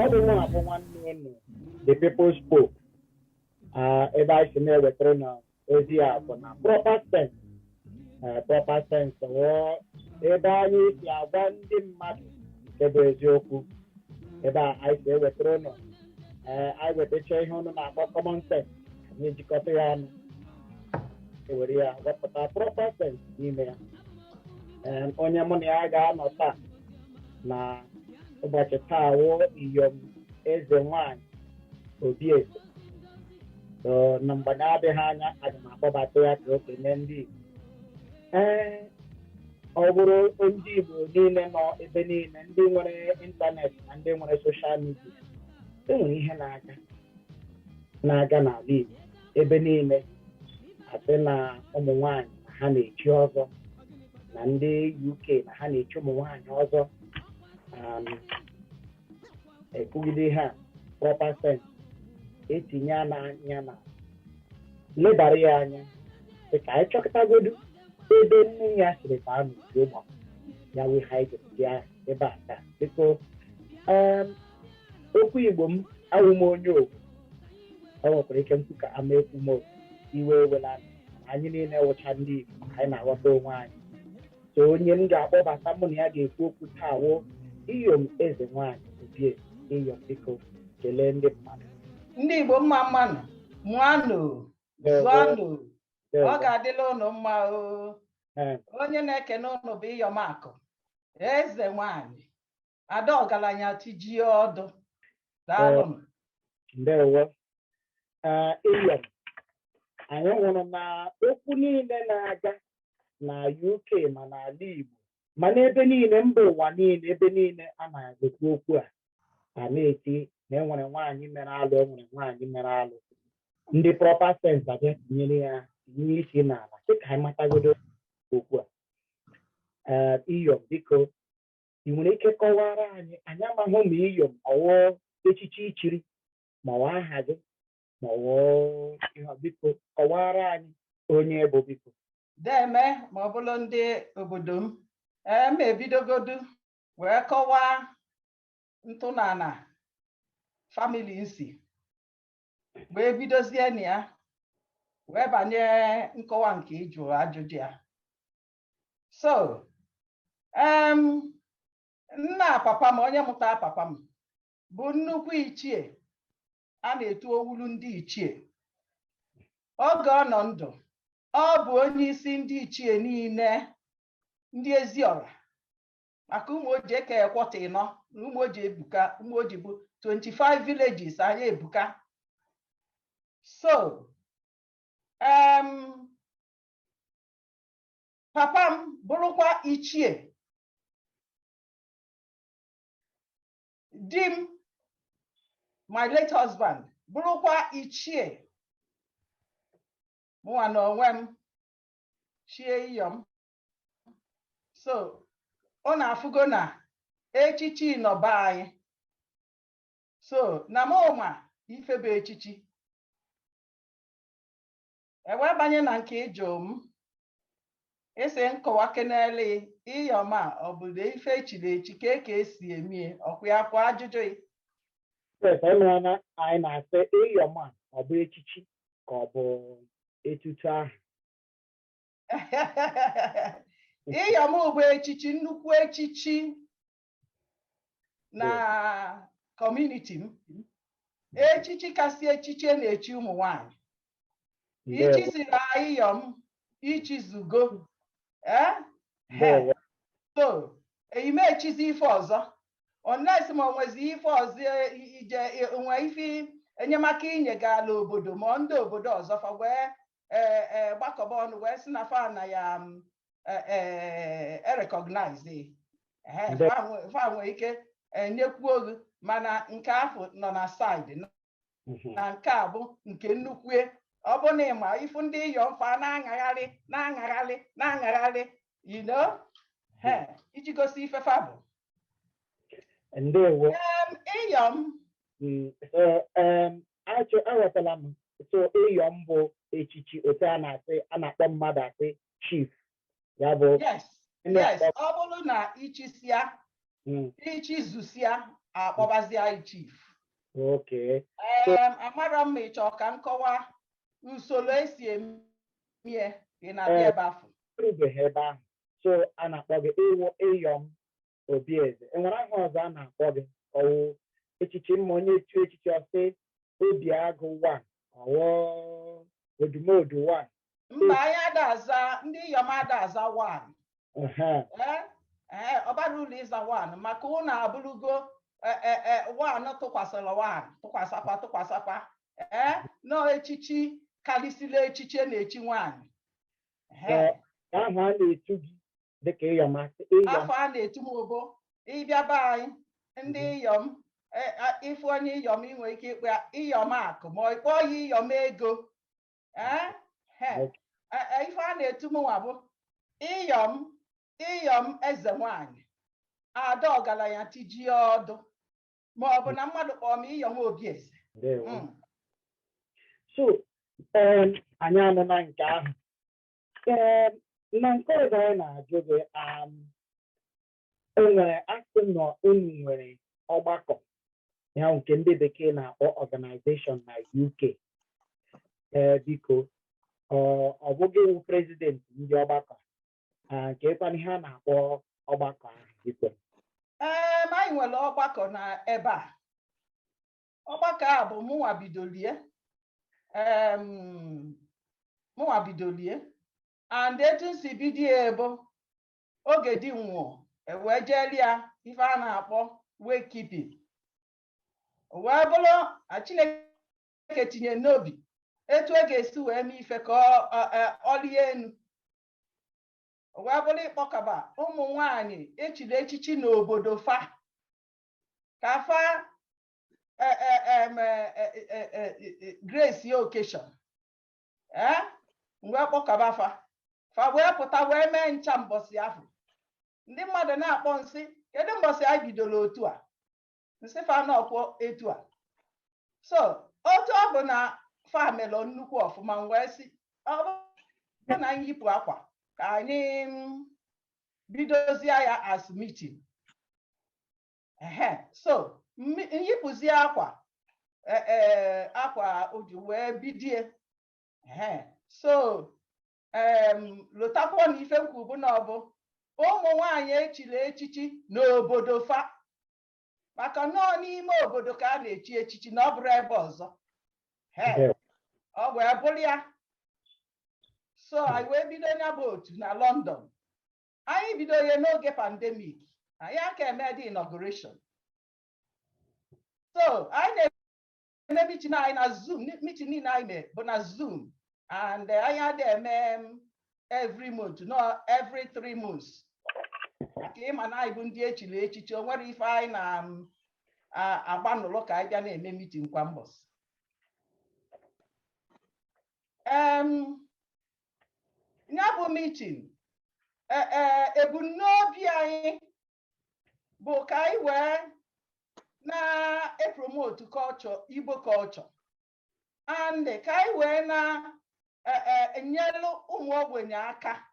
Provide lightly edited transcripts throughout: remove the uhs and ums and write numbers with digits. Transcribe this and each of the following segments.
Everyone have one name. The people spoke. Ebe anyị si na-ewetara na ozi a bụ na proper sense. Proper sense. Ebe anyị si agwa ndị mmadụ nke bụ eziokwu. Ebe anyị si ewetara nọ. Anyị wetacha ihe ọnụ na-akpọ common sense. Anyị ejikọta ya ọnụ. Ewere ya wepụta proper sense n'ime ya. Onye mụ na ya ga-anọ taa na ụbọchị taa wụ Iyom Ezenwanyi Obieze. Na mgbe na-adịghị anya aga m akpọbata ya ka okenye ndị Igbo. Ọ bụrụ ndị Igbo niile nọ ebe niile, ndị nwere ịntanetị na ndị nwere soshal midia, enwere ihe na-aga n'ala Igbo ebe niile. Asị na ụmụ nwanyị na ha na-echi ọzọ, na ndị UK na ha na-echi ụmụ nwanyị ọzọ. Ekwugide ha proper sense, etinye anya na lebara ya anya dịka anyị chọkọtagodu ebe nne ya siri ka a n'uju ụgbọ ya wee ha ejepụta ya ebe a taa. Biko okwu Igbo m awụ m onye owu, ọ nwekwara ike mkpu ka ama ekwu m iwe ewela anyị niile wụcha ndị Igbo anyị na-aghọta onwe anyị. So onye m ga-akpọbata mụ na ya ga-ekwu okwu taa wụ Iyom Ezenwanyi Obieze. Iyom, biko kelee ndị mmadụ. Ndị Igbo mma mmanụ mụanụ zụanụ, ọ ga-adịla ụnụ mma o. Onye na-ekene ụnụ bụ Iyom Akụ Ezenwanyi Adaogalanya Tijie ọdụ. Daalụ. Ndewo. Iyom, anyị hụrụ na okwu niile na-aga na UK ma n'ala Igbo ma n'ebe niile, mba ụwa niile, ebe niile a na-ekwu okwu a na-eti na enwere nwaanyị mere alụ, enwere nwaanyị mere alụ. Ndị proper sense abịa tinyere ya tinye isi n'ala dịka anyị matagodo okwu a. Iyom, biko ị nwere ike kọwara anyị amaghị ma Iyom ọwụ echichi ichiri ma ọ aha gị ma ọ biko kọwara anyị onye bụ biko. Deme ma ọ bụrụ ndị obodo m ma ebidogodu wee kọwaa ntụnala famili nsi wee bidozie na ya wee banye nkọwa nke ịjụ ajụjụ ya. So nna papa m, onye mụta papa m, bụ nnukwu ichie a na-etu owulu ndị ichie. Oge ọ nọ ndụ, ọ bụ onye isi ndị ichie niile, ndị Eziọra, maka ụmụ oji eke ekwọta ịnọ na ụmụ oji ebuka, ụmụ oji bụ 25 villages anyị ebuka. So papa m bụrụkwa ichie, di m, my late husband, bụrụkwa ichie. Mụnwa na onwe m chie Iyom. So ọ na-afụgo na echichi nọba anyị. So na mụnwa ife bụ echichi. Ewee banye na nke ịjụ m, ese nkọwa kenele Iyom a ọ bụ na ife echiri echi ka esi emie ọkwa ya kwa ajụjụ ya. Anyị na-asị Iyom a ọ bụ echichi ka ọ bụ etutu ahụ? Iyom bụ echichi, nnukwu echichi na kọmuniti m. Echichi kasị echichi na-echi ụmụ nwanyị. Ichiziri Iyom ichizugo. So ime echizi ife ọzọ, unless ma o nwezi ife ọzọ ije nwe ife enyemaka inye gala obodo ma ndị obodo ọzọ fa wee gbakọba ọnụ wee si na fa na ya recognize fa nwee ike nyekwu oge, mana nke ahụ nọ na side na nke a bụ nke nnukwu. Ọ bụ na ịma ifu ndị Iyom fa na-aṅagharị you know, iji gosi ife fa bụ. Ndewo. Iyom aghọtala m. So Iyom bụ echichi otu a na-akpọ mmadụ asị chief, ya bụ yes, ọ bụrụ na ichisia ichizusia akpọbazi anyị chief. Okay. Amara m ịchọ ka nkọwa usoro esi eme ị na-abịa ebe afọ. Erubeghị ebe ahụ. So a na-akpọ gị Iyom Obieze. Enwere aha ọzọ a na-akpọ gị ọwụ echichi mma onye etu echichi ọsị Obiagụ 1 ọwụ Odumodu 1. Mba, anyị adaza ndị Iyom adaza 1. Ọbara ụlọ ịza 1 maka ụnụ abụrụgo 1 tụkwasakwa nọ echichi karịsịrị echichi na-echi nwaanyị. Ahụ a na-etu gị dịka Iyom afọ a na-etu m obo ịbịa be anyị ndị Iyom ife onye Iyom ị nwere ike ịkpọ Iyom akụ ma ọ kpọọ ya Iyom ego. Ife a na-etu m nwa bụ Iyom Ezenwanyi Adaogalanya Tijie ọdụ ma ọ bụ na mmadụ kpọọ m Iyom Obieze. So anyị anụ na nke ahụ. Na nke ọzọ anyị na-ajụ gị enwere asị na unu nwere ọgbakọ ya nke ndị bekee na-akpọ organization na UK. Biko ọ bụghị iwu prezidenti ndị ọgbakọ nke ịkwana ihe a na-akpọ ọgbakọ ahụ biko. Anyị nwere ọgbakọ na ebe a. Ọgbakọ a bụ mụnwa bidolie and etu si bido ebo oge dị nwụọ wee jeli ya ife a na-akpọ wakekeeping. Wee bụrụ Chineke tinye n'obi etu ọ ga-esi wee mee ife ka ọ lie enu. Wee bụrụ ịkpọkọba ụmụ nwanyị echiri echichi n'obodo fa ka fa grace occasion wee kpọkọba fa wee pụta wee mee ncha mbọsị ahụ. Ndị mmadụ na-akpọ nsị kedu mbọsị anyị bidoro otu a nsị fa n'ọkwọ etu a. So otu ọ bụ na fa melụ nnukwu ọfụma wee sị ọ bụ na anyị yipụ akwa ka anyị bidozie ya as meeting. So nyipụzie akwa oji wee bidie. So lotakwa na ife nkwu bụ na ọ bụ ụmụ nwanyị echiri echichi n'obodo fa maka nọọ n'ime obodo ka a na-echi echichi na ọ bụrụ ebe ọzọ. Ọ wee bụrụ ya. So anyị wee bido ya bụ otu na London. Anyị bido ya n'oge pandemic. Anyị aka eme the inauguration. So anyị na-eme meeting anyị na Zoom. Meeting niile anyị mee bụ na Zoom. And anyị adị eme every month, no every 3 months. Maka ịma na anyị bụ ndị echiri echichi o nwere ife anyị na-agba n'ụlọ ka anyị bịa na-eme meeting kwa mbọsị. Ya bụ meeting ebumnobi anyị bụ ka anyị wee na-epromote culture Igbo culture and ka anyị wee na-enyelu ụmụ ogbenye aka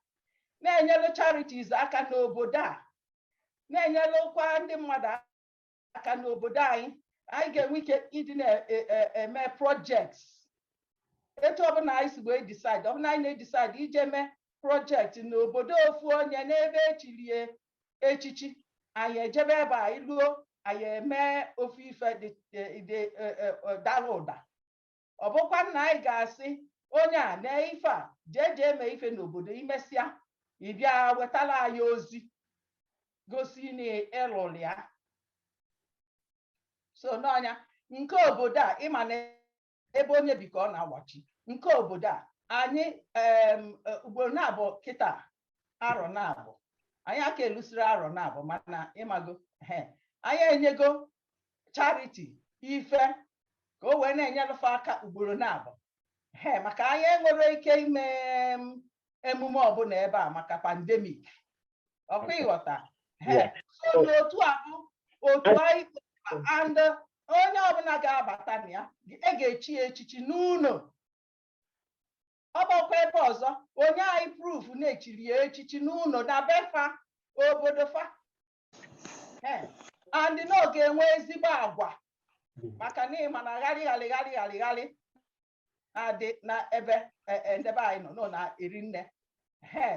na-enyelu charities aka n'obodo a na-enyelukwa ndị mmadụ aka n'obodo anyị ga-enwe ike ịdị na-eme projects etu ọbụla anyị si wee decide ọbụla anyị na-decide ije mee project n'obodo ofu onye n'ebe echilie echichi anyị ejebe ebe anyị luo anyị eme ofu ife dị dara ụda. Ọ bụkwa na anyị ga-asị onye a na ife a jee eme ife n'obodo imesịa ịbịa wetara anyị ozi gosi na ịlụrụ ya. So n'ọnya nke obodo a ịma na ebe onye bi ka ọ na-agbachi nke obodo a anyị ugboro na-abụ kịta arọ na-abụ anyị aka elusiri arọ na-abụ mana ịmago anyị enyego charity ife ka o wee na-enyelufe aka ugboro na-abụ maka anyị enwere ike ime emume ọbụla ebe a maka pandemic ọkwa ịghọta. So n'otu a bụ otu anyị and onye ọbụla ga-abata na ya ga-echi echichi n'ụlọ. Ọ bụkwa ebe ọzọ onye anyị proof na-echiri ya echichi n'ụlọ na befa obodo fa. and n'oge enwe ezigbo agwa maka na ịma na gharị adị na ebe ndebe anyị nọ na eri nne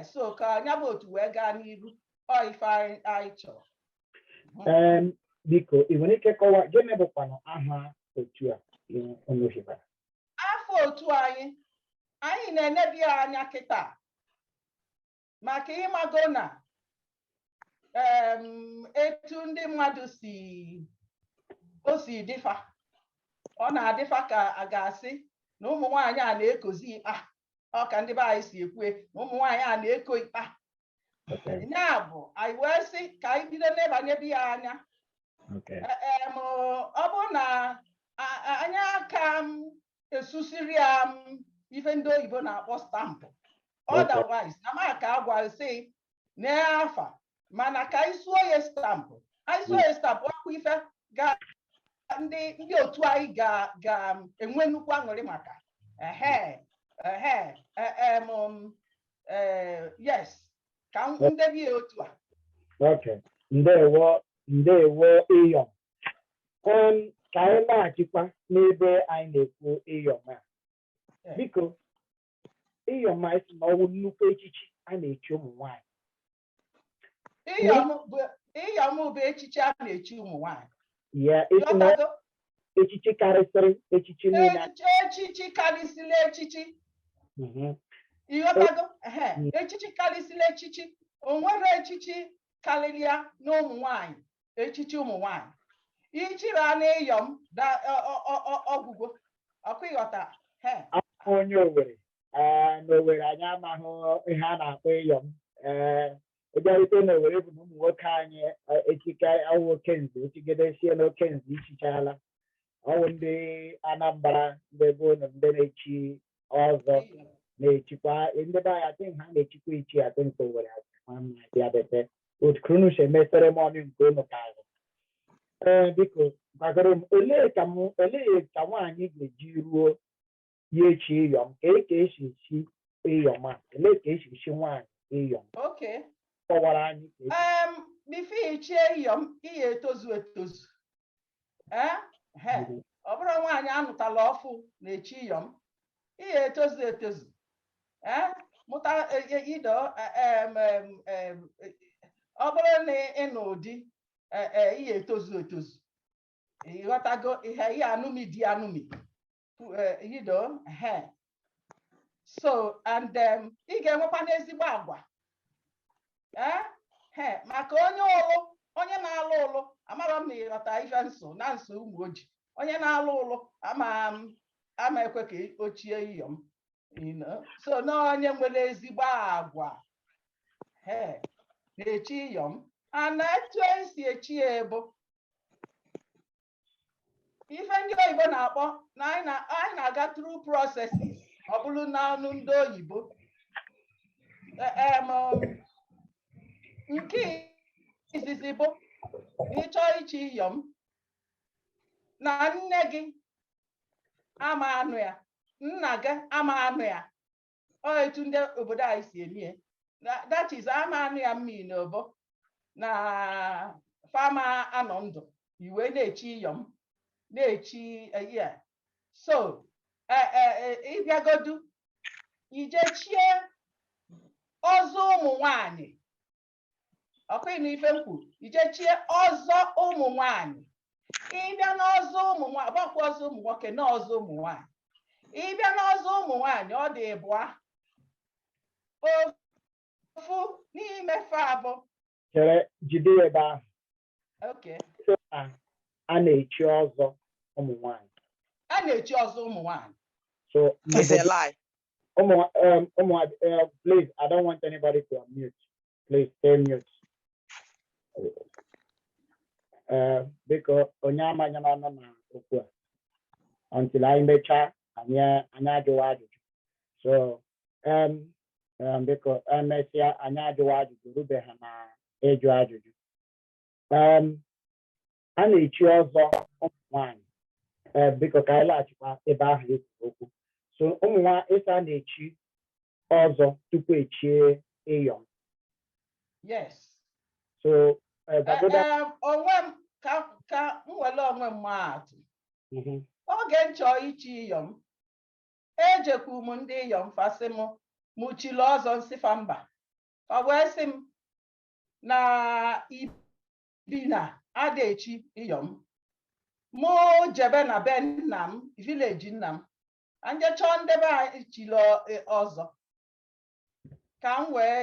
so ka anya bụ otu wee gaa n'iru ọ ife anyị chọrọ. Biko ị nwere ike kọwaa gịnị bụkwanụ aha otu a unu hibara? Afọ otu anyị na-enebi anya kịta maka ịmago na etu ndị mmadụ si dịfa, ọ na-adịfa ka a ga-asị na ụmụ nwaanyị a na-ekozi ikpa, ọ ka ndị be anyị si ekwe na ụmụ nwaanyị a na-eko ikpa. Ya bụ anyị wee sị ka anyị bido n'ịbanyebe ya anya. Ọ bụ na anyị aka esusiri ya ife ndị oyibo na-akpọ stampụ, otherwise amaka agwa sị n'afa, mana ka anyị suo ya stampụ, ọkwa ife ga ndị otu anyị ga-enwe nnukwu aṅụrị maka. Yes, ka ndebi ya otu a. Okay, ndewo Iyom. Ka anyị laghachikwa n'ebe anyị na-ekwu Iyom a. Biko, Iyom a esi na ọwụ nnukwu echichi a na-echi ụmụ nwanyị. Iyom bụ echichi a na-echi ụmụ nwanyị. Ya, esi na echichi karịsịrị echichi niile. Echichi karịsịrị echichi. Ịghọtago? Echichi karịsịrị echichi. O nwere echichi karịrị ya n'ụmụ nwanyị, echichi ụmụ nwanyị. Ichiri anụ Iyom ọgwụgwọ, ọkwa ịghọta? Onye Owerri, n'Owerri anyị amaghị ihe a na-akpọ Iyom. Ịbịarute n'Owerri bụ na ụmụ nwoke anyị echike ọwụ okenze, echigedesie n'okenze ichichala. Ọwụ ndị Anambra, ndị bụ na ndị na-echi ọzọ na-echikwa ndị be anyị atị ha na-echikwa ichi atị nke Owerri ya bete otu krunu si eme seremoni nke unu ka ahụ. Biko gwagoro m olee ka nwaanyị ga-eji ruo ya echi Iyom, ka esi echi Iyom a, olee ka esi echi nwaanyị Iyom? Kọwara anyị bifo ichie Iyom ihe etozu ọ bụrụ nwaanyị anụtala ọfụ na-echi Iyom, ihe etozu mụta ido ọ bụrụ na ị nọ ụdị ihe etozu ịghọtago ihe anụmi dị anụmi ido so and ị ga-enwekwa n'ezigbo agwa maka onye na-alụ ụlụ amara m na ịghọta ife nso ụmụ ojii, onye na-alụ ụlụ ama ekwe ka ochie Iyom, so na onye nwere ezigbo agwa na-echi Iyom. And etu esi echi ya bụ ife ndị oyibo na-akpọ na anyị na-aga through processes, ọ bụrụ n'ọnụ ndị oyibo. Nke izizi bụ ịchọ ichi Iyom na nne gị ama anụ ya, nna gị ama anụ ya, ọ etu ndị obodo anyị si eme that is ama anụ ya mmiri na obo na fama anọ ndụ iwe na-echi Iyom na-echi so ịbịagodu ijechie ọzọ ụmụ nwanyị, ọkwa na ife mkpu ijechie ọzọ ụmụ nwanyị. Ịbịa n'ọzọ ụmụ nwanyị, ọgbakwa ọzọ ụmụ nwoke na ọzọ ụmụ nwanyị. Ịbịa n'ọzọ ụmụ nwanyị, ọ dị ịbụa, ofu n'ime fa abụ. Chere jide ebe ahụ. Okay. A na-echi ọzọ ụmụ nwanyị. A na-echi ọzọ ụmụ nwanyị. So it's a lie. Please, I don't want anybody to unmute. Please stay mute. Because onye amanya na na okwu until I mecha anyị ajụwa ajụjụ. So because emesịa anyị ajụwa ajụjụ rube ha na ịjụ ajụjụ. A na-echi ọzọ ụmụ nwanyị biko ka anyị laghachikwa ebe ahụ ekwu okwu. So ụmụ nwanyị ịsa na-echi ọzọ tupu echie Iyom. Yes. So onwe m ka m were onwe m atụ. Oge m chọọ ichi Iyom, ejekwu m ndị Iyom fasị m mụchiri ọzọ nsịfa mba. Fa wee sị m na ibina ada echi Iyom. Mụ jebe na be nna m, vileji nna m, anje chọọ ndebe anyị chiri ọzọ ka m wee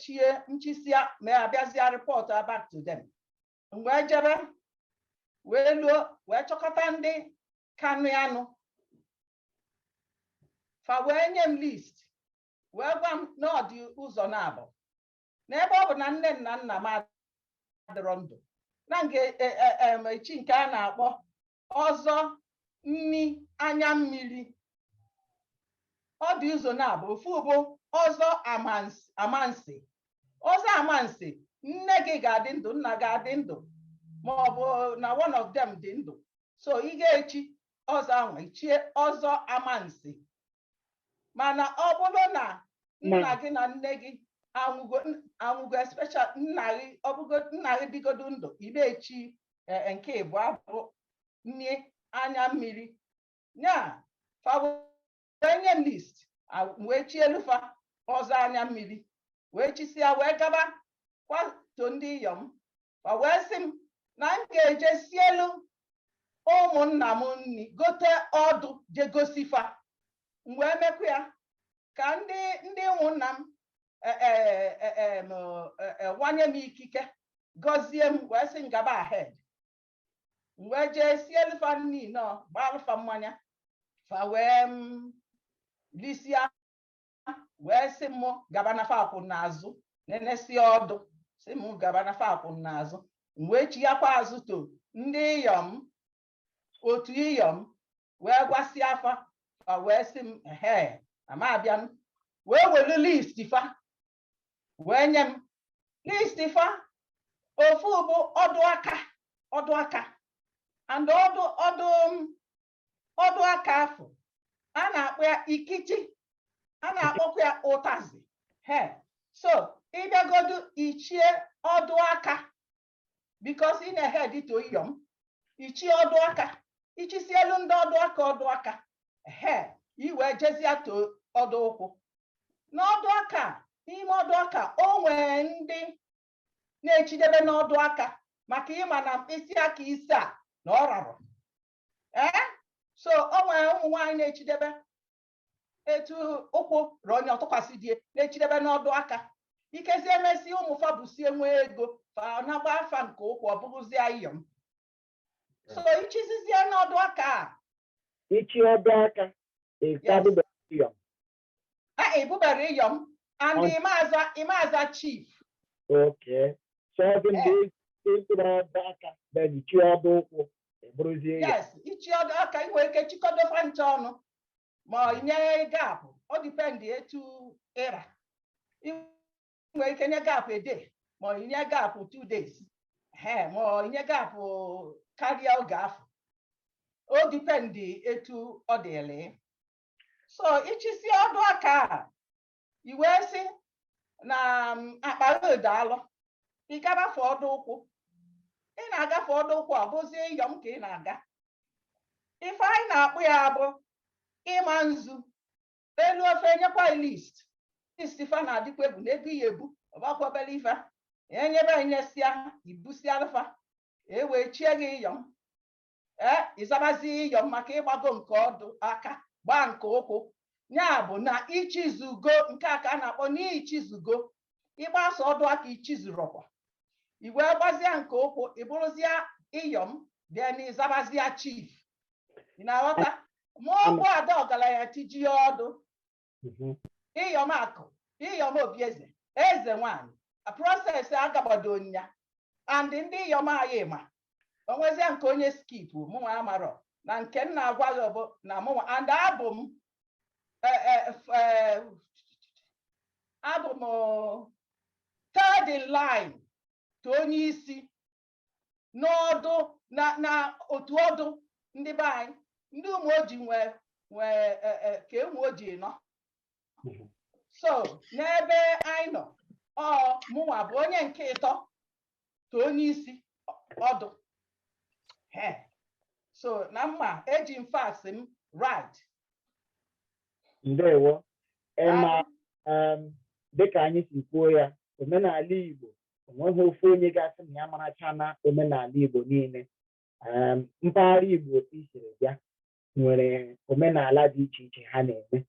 chie nchisia ma abịazịa rịpọtụ back to them. Wee jebe wee luo wee chọkọta ndị kanụ anụ. Fa wee nye m list wee gwa m na ọ dị ụzọ na-abụ n'ebe ọ bụ na nne na nna m adịrọ ndụ na echi nke a na-akpọ ọzọ nni anya mmiri. Ọ dị ụzọ na-abụ ofu bụ ọzọ amansi. Ọzọ amansi, nne gị ga-adị ndụ, nna ga-adị ndụ, ma ọ bụ na one of them dị ndụ, so ị ga-echi ọzọ ahụ ichie ọzọ amansi. Mana ọ bụrụ na nna gị na nne gị anwụgo especially nna gị bigodo ndụ, ị na-echi nke bụ abụ nne anya mmiri. Nya fa wee nye m list wee chie elufa ọzọ anya mmiri wee chisia wee gaba kwato ndị Iyom. Fa wee sị m na m ga-eje sielu ụmụnna m nni, gote ọdụ je gosifa. M wee mekwa ya ka ndị ụmụnna m wanye m ikike gọzie m wee sị m gaba ahead. M wee jee sielufa nni nọ gbalụfa mmanya. Fa wee lisia wee sị m gaba na fa akwụ n'azụ nenesi ọdụ sị m gaba na fa akwụ n'azụ. M wee chighakwa azụ to ndị Iyom, otu Iyom wee gwasịa afa. Fa wee sị m ama abịanụ wee welu list fa wee nye m list fa. Ofu bụ ọdụ aka and ọdụ aka afọ a na-akpọ ya ikichi, a na-akpọkwa ya ụtazi. So ịbịagodu ichie ọdụ aka because ị na-ehed to Iyom, ichie ọdụ aka, ichisielu ndị ọdụ aka iwe jezia to ọdụ ụkwụ. N'ọdụ aka, n'ime ọdụ aka o nwere ndị na-echidebe n'ọdụ aka maka ịma na mkpịsị aka ise a na ọ rarụ. So o nwere ụmụ nwaanyị na-echidebe etu ụkwụ rụọ onye ọtụkwasị die na-echidebe n'ọdụ aka. Ikezie emesi ụmụfa bụsie nwee ego fa na-agba afa nke ụkwụ ọ bụrụzie Iyom. So ichizizie n'ọdụ aka a, ichi ọdụ aka Iyom. Ebubere Iyom and Imaza chief. Okay. So the ọdụ aka then ichi ọdụ ụkwụ eburuzie. Yes, ichi ọdụ aka inwe ike chịkọdo fa ncha ọnụ ma inye gapụ. Ọ dịpendi etu ịra. Inwe ike nye gapụ a day ma inye gapụ 2 days. Ma inye gapụ karịa oge afọ. O dịpendi etu ọ dịle. So ichisi ọdụ aka a, iwe sị na akpa daalụ ị gabafe ọdụ ụkwụ. Ị na-agafe ọdụ ụkwụ a bụzie Iyom ka ị na-aga. Ife anyị na-akpụ ya bụ ịma nzu. Elu ofe nyekwa list fa na-adịkwa ebu n'ego ya ebu ọgbakwabele ife enyebe enyesia ibusia alfa wee chie gị Iyom. Ịzabazi Iyom maka ịgbago nke ọdụ aka gbaa nke ụkwụ. Ya bụ na ichizugo nke a ka a na-akpọ n'ichizugo. Ịgbasa ọdụ aka ichizurọkwa, iwe gbazia nke ụkwụ, ịbụrụzia Iyom, then ịzabazia chief. Ị na-aghọta? Ma ọ bụ Adaogalanya Tijie ọdụ, Iyom akụ, Iyom obieze, Ezenwanyi, proses agabado nya and ndị Iyom anyị ma onwezia nke onye skip mụnwa amarọ na nke m na-agwa gị bụ na mụnwa and abụ m third in line to onye isi n'ọdụ na otu ọdụ ndị be anyị ndị ụmụ ojii nwee ka ụmụ ojii nọ. So n'ebe anyị nọ mụnwa bụ onye nke ịtọ to onye isi ọdụ. So na mma eji mfasị m right. Ndewo. Ema dịka anyị si kwuo ya, omenala Igbo onweghị ofu onye gasị na ya maracha na omenala Igbo niile. Mpaghara Igbo otu isiri bịa nwere omenala dị iche iche ha na-eme.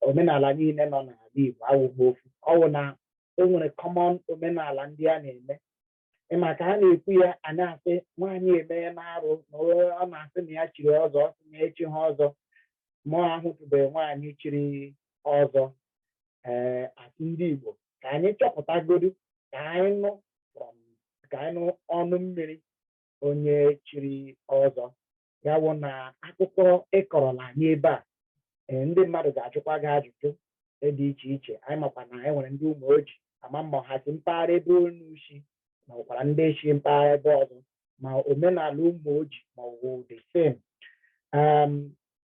Omenala niile nọ n'ala Igbo awụghị ofu. Ọ bụ na o nwere common omenala ndị a na-eme. Ịma ka ha na-ekwu ya, a na-asị nwaanyị eme na-arụ, ọ na-asị na ya chiri ọzọ, ọ sị na echi ha ọzọ. Mụ ahụtụbeghị nwaanyị chiri ọzọ. Asị ndị Igbo ka anyị chọpụtagodu ka anyị nụ ọnụ mmiri onye chiri ọzọ. Ya bụ na akụkọ ịkọrọla anyị ebe a, ndị mmadụ ga-ajụkwa gị ajụjụ dị iche iche. Anyị makwa na anyị nwere ndị ụmụ ojii, ama mma ha si mpaghara ebe unu si ma ọkwara ndị si mpaghara ebe ọzọ, ma omenala ụmụ ojii ma ọ bụ the same.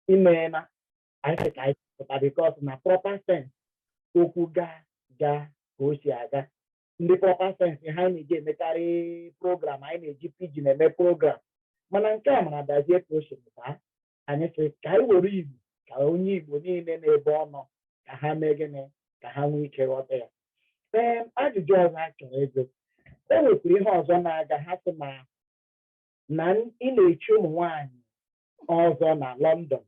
Imeela anyị sị ka anyị pụta because na proper sense okwu ga ka o si aga. Ndị proper sense ha na-eji emekarị program, anyị na-eji pidgin eme program, mana nke a mara dazie ka o si pụta. Anyị sị ka anyị were Igbo, ka onye Igbo niile n'ebe ọ nọ ka ha mee gịnị, ka ha nwee ike ghọta ya. Ajụjụ ọzọ a chọrọ ịjụ, e nwekwara ihe ọzọ na-aga, ha sị na ị na-echi ụmụ nwaanyị ọzọ na London,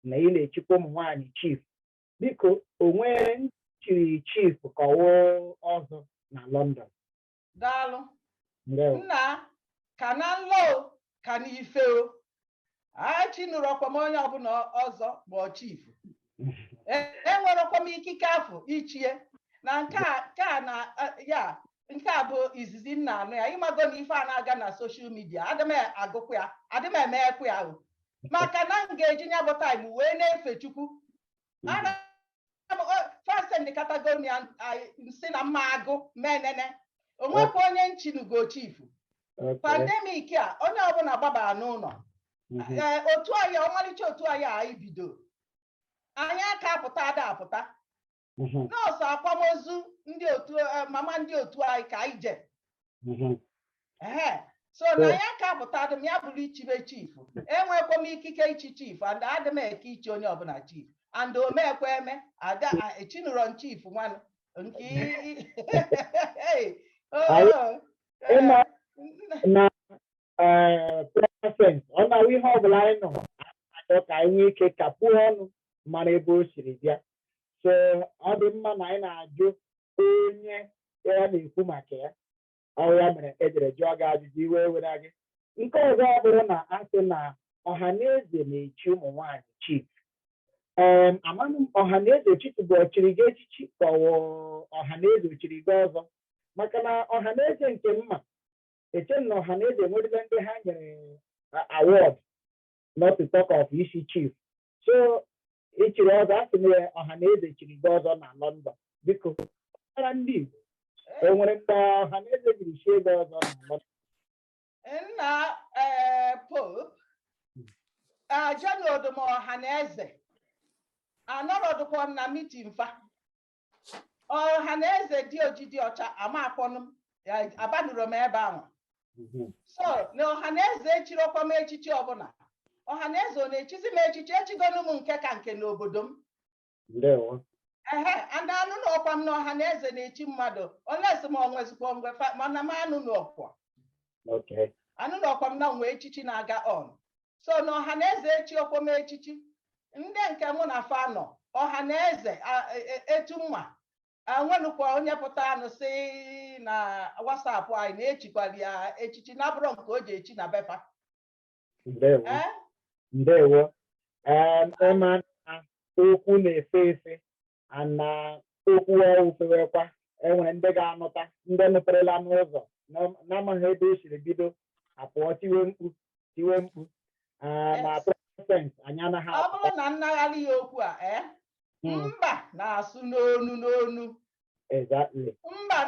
na ị na-echikwa ụmụ nwaanyị chief. Biko, o nwere ndị chiri chief ka ọwụ ọzọ na London? Daalụ. Nna ka na nlo ka na ife o. Chi nụrụ ọkwa m onye ọbụla ọzọ bụ chief. Enwere ọkwa m ikike afọ ichie na nke a bụ izizi nna anụ ya. Ịmago na ife a na-aga na soshal midia, adịm agụkwa ya, adịm emekwa ya o. Maka na m ga-eji nya bụ taịm wee na-efe Chukwu. Fasend Katagonian si na mma agụ menene. Onwekwa onye nchinugo chief. Pandemik a onye ọbụla gbabara n'ụlọ. Otu anyị, ọmalịcha otu anyị bido. Anyị aka apụta apụta. Nọọsụ akwamozu ndị otu mama ndị otu anyị ka anyị je. So na ya ka apụta adịm ya bụrụ ichibe chief. Enwekwa m ikike ichi chief and adịm eke ichi onye ọbụla chief. And omekwa eme ada echinụrọ chief nwanne nke na present ọ na ihe ọ bụla anyị nọ achọ ka anyị nwee ike kapụọ ọnụ mara ebe o siri bịa. So ọ dị mma na anyị na-ajụ onye ya na-ekwu maka ya. Ọ ya mere ejere jụọ gị ajụjụ iwe were gị. Nke ọzọ bụrụ na asị na ọha na eze na-echi ụmụ nwaanyị chief. Amanụ m ọha na eze chitụbụ ochiri gị echichi ka ọha na eze ochiri gị ọzọ, maka na ọha na eze nke mma eche na ọha na eze nwerebe ndị ha nyere award not to talk of isi chief. So ichiri ọzọ asị na ọha na eze chiri gị ọzọ na London. Biko ara ndị Igbo enwere mgbe ọha na eze jiri chie gị ọzọ na London? Nna Pope ajanodum ọha na eze anọrọdụkwa na mitin fa. Ọha na eze dị ojii dị ọcha amakpọnụ abanụrụ m ebe ahụ. So na ọha na eze echirokwa m echichi ọbụla. Ọha na eze ọ na-echizi m echichi echigonu m nke ka nke n'obodo m. And anụ n'ọkwa m na ọha na eze na-echi mmadụ olesi m onwezikwa mgbe mana m anụ n'ọkwa. Anụ n'ọkwa m na nwe echichi na-aga on. So na ọha na eze echiokwa m echichi. Ndị nke mụ na fa nọ ọha na eze etu mma nwenukwa onye pụta anụ si na WhatsApp anyị na-echikwara ya echichi na bụrụ nke o ji echi na befa. Ndewo. Ema okwu na-efe efe na okwu ofewekwa. Enwere ndị ga-anụta, ndị nụperela n'ụzọ n'amaghị ebe o siri bido apụọ tiwe mkpu na anyị anaghị. Ọ bụrụ na nnagharị ya okwu a mba na-asụ n'onu. Exactly. Mba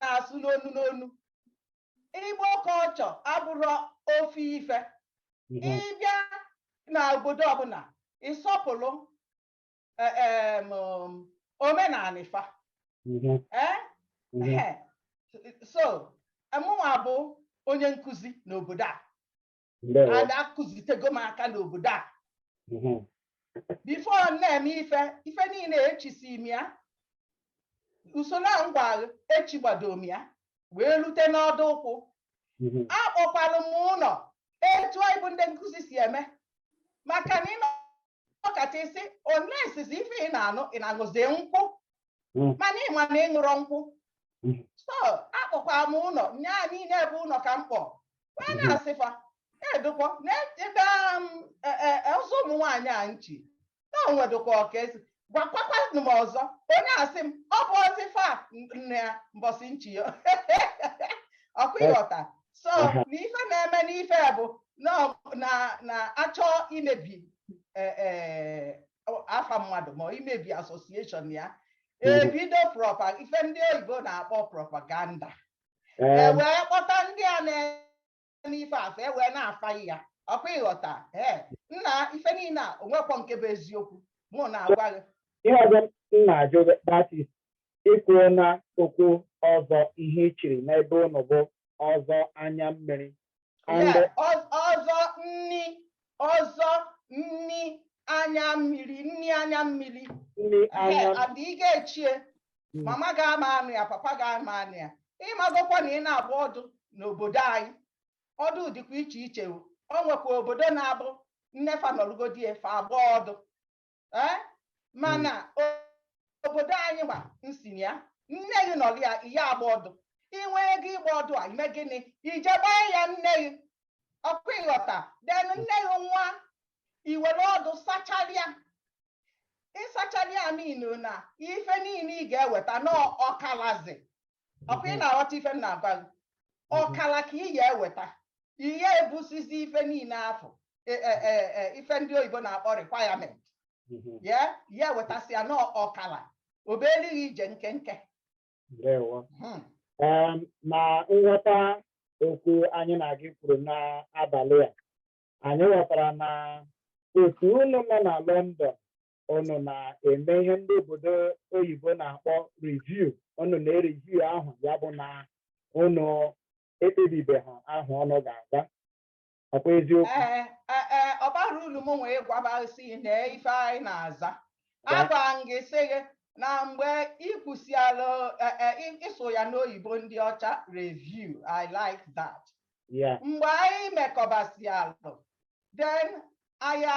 na-asụ n'onu. Igbo culture abụrụ ofe ife. Ịbịa na obodo ọbụla ịsọpụrụ omenala fa. So mụnwa bụ onye nkụzi n'obodo a Ndewo. and akụzitego m aka n'obodo a bifo na-eme ife niile echisi m ya usoro a ngwa echigbado m ya wee rute n'ọdụ ụkwụ akpọkwalụ m ụlọ etu anyị bụ ndị nkụzi si eme maka na ịnọkọta isi onesizi ife ị na-anụ ị na-aṅụzie nkwụ mana ịma na ịṅụrọ nkwụ so akpọkwa m ụlọ nya niile ebe ụlọ ka mkpọ wee na-asịfa edukwa na-ebe ọzọ ụmụ nwaanyị a nchi na onwedụkwa ọkaesi gwakwakwanụ m ọzọ onye asị m ọ bụ ozifa nne ya mbọsị nchi ya ọkwa ịghọta so na ife na-eme n'ife bụ na-achọ imebi afa mmadụ ma imebi asosieshọn ya ebido ife ndị oyibo na-akpọ propaganda wee kpọta ndị a n'ife afọ wee na-afaghị ya ọkwa ịghọta nna ife niile a onwekwa nke bụ eziokwu mụ na-agwa gị ihe ọzọ m na-ajụ gị ịkwuo na okwu ọzọ ihe i chiri n'ebe ụnụ bụ ọzọ anya mmiri ọzọ nni anya mmiri adị ị ga-echie mama ga-ama anụ ya papa ga-ama anụ ya ịmagokwa na ị na-agba ọdụ n'obodo anyị ọdụ dịkwa iche iche o nwekwa obodo na-abụ nnefa nọrụgodie fa agba ọdụ mana obodo anyị gba nsi ya nne gị nọrọ ya ihe agba ọdụ inwe ego ịgba ọdụ a ime gịnị ijebe ya nne gị ọkụ ịghọta den nne gị nwa iwere ọdụ sacharịa ịsacharịa minu na ife niile ị ga-eweta n'ọkalazi ọkụ ị na-aghọta ife m na-agwa gị ọkala ka ị ga-eweta ihe ebusizi ife niile afọ ife ndị oyibo na-akpọ requirement ya wetasịa n'ọkala obelighị ije nkenke na nghọta okwu anyị na-aga kwuru n'abalị a anyị ghọtara na otu unu nọ na London unu na-eme ihe ndị obodo oyibo na-akpọ review unu na-ereview ahụ ya bụ na unu ekpebibeghị ahụ ọnụ ga-aga ọkwa eziokwu ọbara ulu m nwee gwabasị na ife anyị na-aza agwa m gị sị gị na mgbe ịkwụsịalụ ịsụ ya n'oyibo ndị ọcha review I like that mgbe anyị mekọbasịalụ then anyị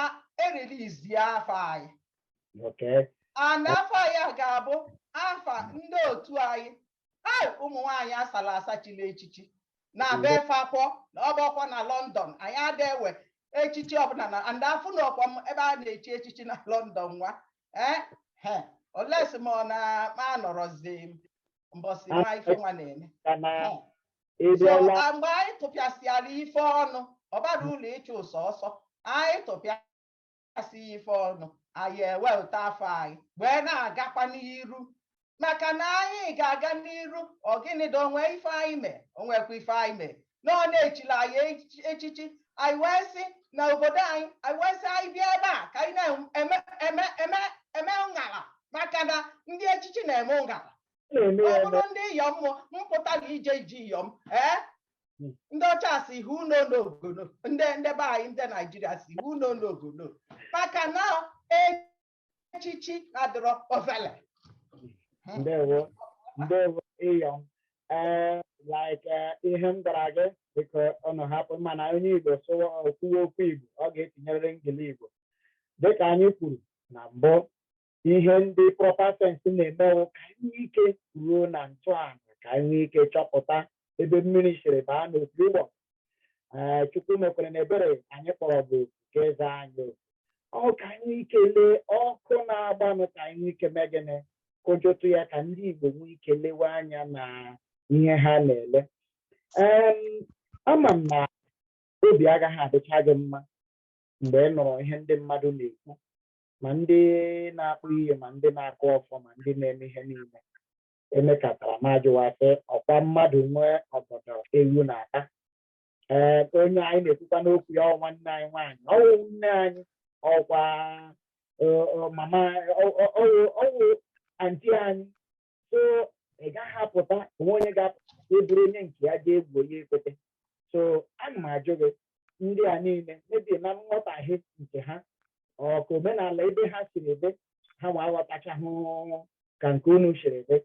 erilizi afọ anyị and afọ ya ga-abụ afa ndị otu anyị ụmụ nwaanyị asala asachila echichi na befakwọ na ọgbakwa na London anyị ada-ewe echichi ọbụla na and afụ na ọkwa m ebe a na-echi echichi na London nwa olesi m ọ na ma nọrọzi mbọsị nwa ife nwa na-eme so mgbe anyị tụpịasịara ife ọnụ ọbara ụlọ ịchụ ụsọ ọsọ anyị tụpịasị ife ọnụ anyị eweta afọ anyị wee na-agakwa n'iru maka na anyị ga-aga n'iru ọgịnịdị onwe ife anyị mee onwekwa ife anyị mee na ọ na-echila anyị echichi anyị wee sị na obodo anyị wee sị anyị bịa ebe a ka anyị na-eme ngala maka na ndị echichi na-eme ngala ọ bụrụ ndị Iyom mpụta na ije Iyom ndị ọcha si hu n'ogono ndị be anyị ndị Naijiria si hu n'ogono maka na echichi adịrọ ofele ndewo Iyom ihe m gwara gị dịka ọ nọ hapụ mana onye Igbo kwuwe okwu Igbo ọ ga-etinyerịrị ngili Igbo dịka anyị kwuru na mbụ ihe ndị proper sense na-emewo ka anyị nwee ike ruo na ntọala ka anyị nwee ike chọpụta ebe mmiri siri baa n'otu ụgbọ Chukwu mekwere na ebere anyị kpọrọ bụ ka eze anyị ọ ka anyị nwee ike lee ọkụ na-agbanụ ka anyị nwee ike mee gịnị kụjụtụ ya ka ndị Igbo nwee ike lewe anya na ihe ha na-ele ama m na obi agaghị adịcha gị mma mgbe ị nụrụ ihe ndị mmadụ na-ekwu ma ndị na-akpụ ihe ma ndị na-akụ ọfọ ma ndị na-eme ihe niile emekatara ma ajụwasị ọkwa mmadụ nwee ọgọdọ ewu na-ata onye anyị na-ekwukwa n'okwu ya ọnwa nne anyị nwaanyị ọwụ nne anyị ọkwa mama ọwụ anti anyị so ị gaghị apụta onwe onye ga-apụta eburu onye nke ya ga-egwu onye ekwete So ana m ajụ gị ndị a niile mebi na nghọtahie nke ha ọ ka omenala ebe ha siri ebe ha ma aghọtachaghị ka nke unu siri ebe.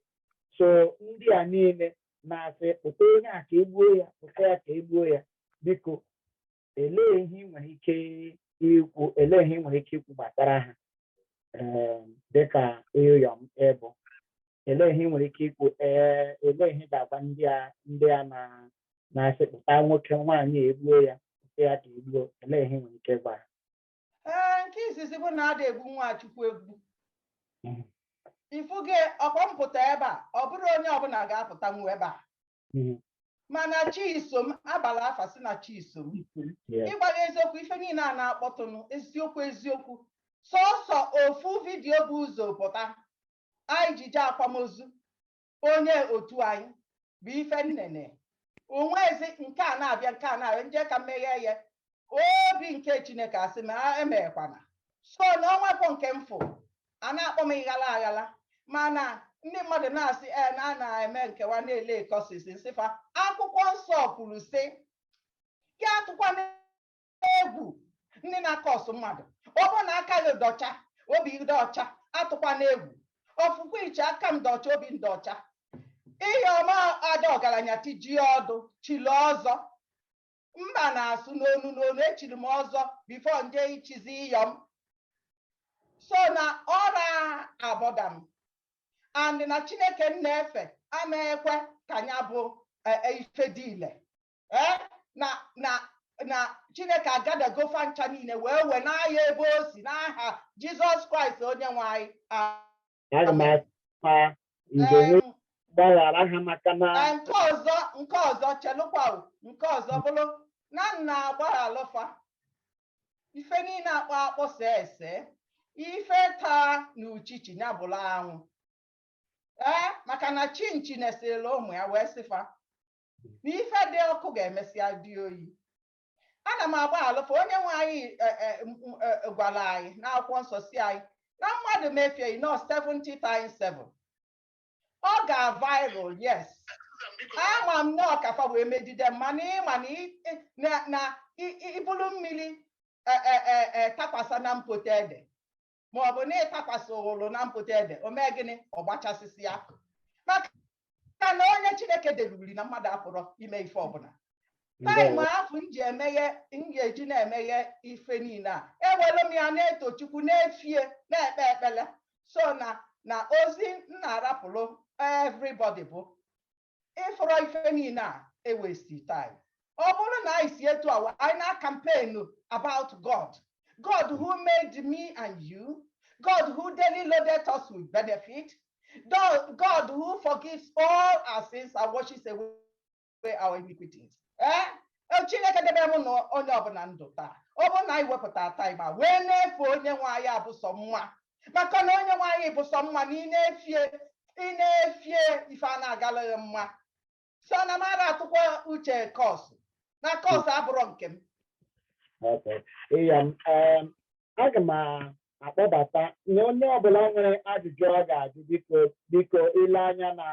So ndị a niile na-asị pụta onye a ka egbuo ya, pụta ya ka egbuo ya. Biko elee ihe ị nwere ike ikwu gbasara ha dịka Iyom ịbụ? Elee ihe ị nwere ike ikwu? Elee ihe ga-agwa ndị a na-asịpụta nwoke nwaanyị egbuo ya, pụta ya ka egbuo? Elee ihe ị nwere ike gwa ha? Nke izizi bụ na ada egbu Nwachukwu egbu. Ifu gị ọkwa mpụta ebe a, ọ bụrụ onye ọbụla ga-apụtanwu ebe a. Mana Chisom abala afa si na Chisom. Ịgwa gị eziokwu, ife niile a na-akpọtụnụ eziokwu. Sọsọ ofu vidiyo bụ ụzọ pụta anyị jije akwamozu onye otu anyị bụ ife nnene. Onwezi nke a na-abịa nke a na-abịa nje ka mmeghe ya. Obi nke Chineke asị ma emekwana. So na ọnwepụ nke mfụ a na-akpọ m ịghala aghala. Mana ndị mmadụ na-asị na a na-eme nkewa na-ele kọsisi nsịfa. Akwụkwọ nsọ kwuru sị gị atụkwana egwu ndị na-akọsụ mmadụ. Ọ bụ na aka gị dọcha, obi gị dọcha, atụkwana egwu. Ọfụkwa iche aka m dọcha, obi m dọcha. Iyom Adaogalanya Tijie ọdụ chili ọzọ. Mba na-asụ n'onu echiri m ọzọ bifo nje ichizi Iyom. So na ọra abọda m. And na Chineke na-efe ama-ekwe ka nya bụ ife dị ile. Na Chineke agadago fa ncha niile wee n'ahịa ebe o si n'aha Jizọs Kraịst onye nwe anyị. Gbaghara ha maka na nke ọzọ chelụkwa nke ọzọ bụrụ na nna agbaghalụfa ife niile akpọ ese ife taa na uchichi ya bụla anwụ. Maka na chinchi na-esela ụmụ ya wee sịfa na ife dị ọkụ ga-emesịa dị oyi. Ana m agbaghalụfa onye nwe anyị gwara anyị n'akwụkwọ nsọ si anyị na mmadụ mefie 70 times 7. Ọ ga-viral, yes. Ama m na ọkafa wee megide mana ịma na ibulu mmiri takwasa na mpote ede maọbụ na ịtakwasa ụlụ na mpote ede, o mee gịnị? Ọ gbachasịsị ya. Maka na onye Chineke derubiri na mmadụ apụrụ ime ife ọbụla. Taịm afọ m ga-eji na-emeghe ife niile a ewelu m ya na-eto Chukwu, na-efie, na-ekpe ekpele. So na ozi m na-arapụrụ everybody bụ ịfụrụ ife niile a ewesti time. Ọ bụrụ na anyị si etu a anyị na-campaign about God who made me and you, God who daily loaded us with benefit, God who forgives all our sins and washes away our iniquities. Chineke debe m na onye ọbụla ndụ taa. Ọ bụrụ na anyị wepụta time a wee na-efe onye nwe anyị abụsọ mma, maka na onye nwe anyị bụ sọ mma na ị na-efie ife a na-agalaghị mma. So na mara atụkwa uche kọsụ na kọsụ abụrụ nke m. Aga m akpọbata nye onye ọbụla nwere ajụjụ ọ ga-ajụ. Biko ile anya na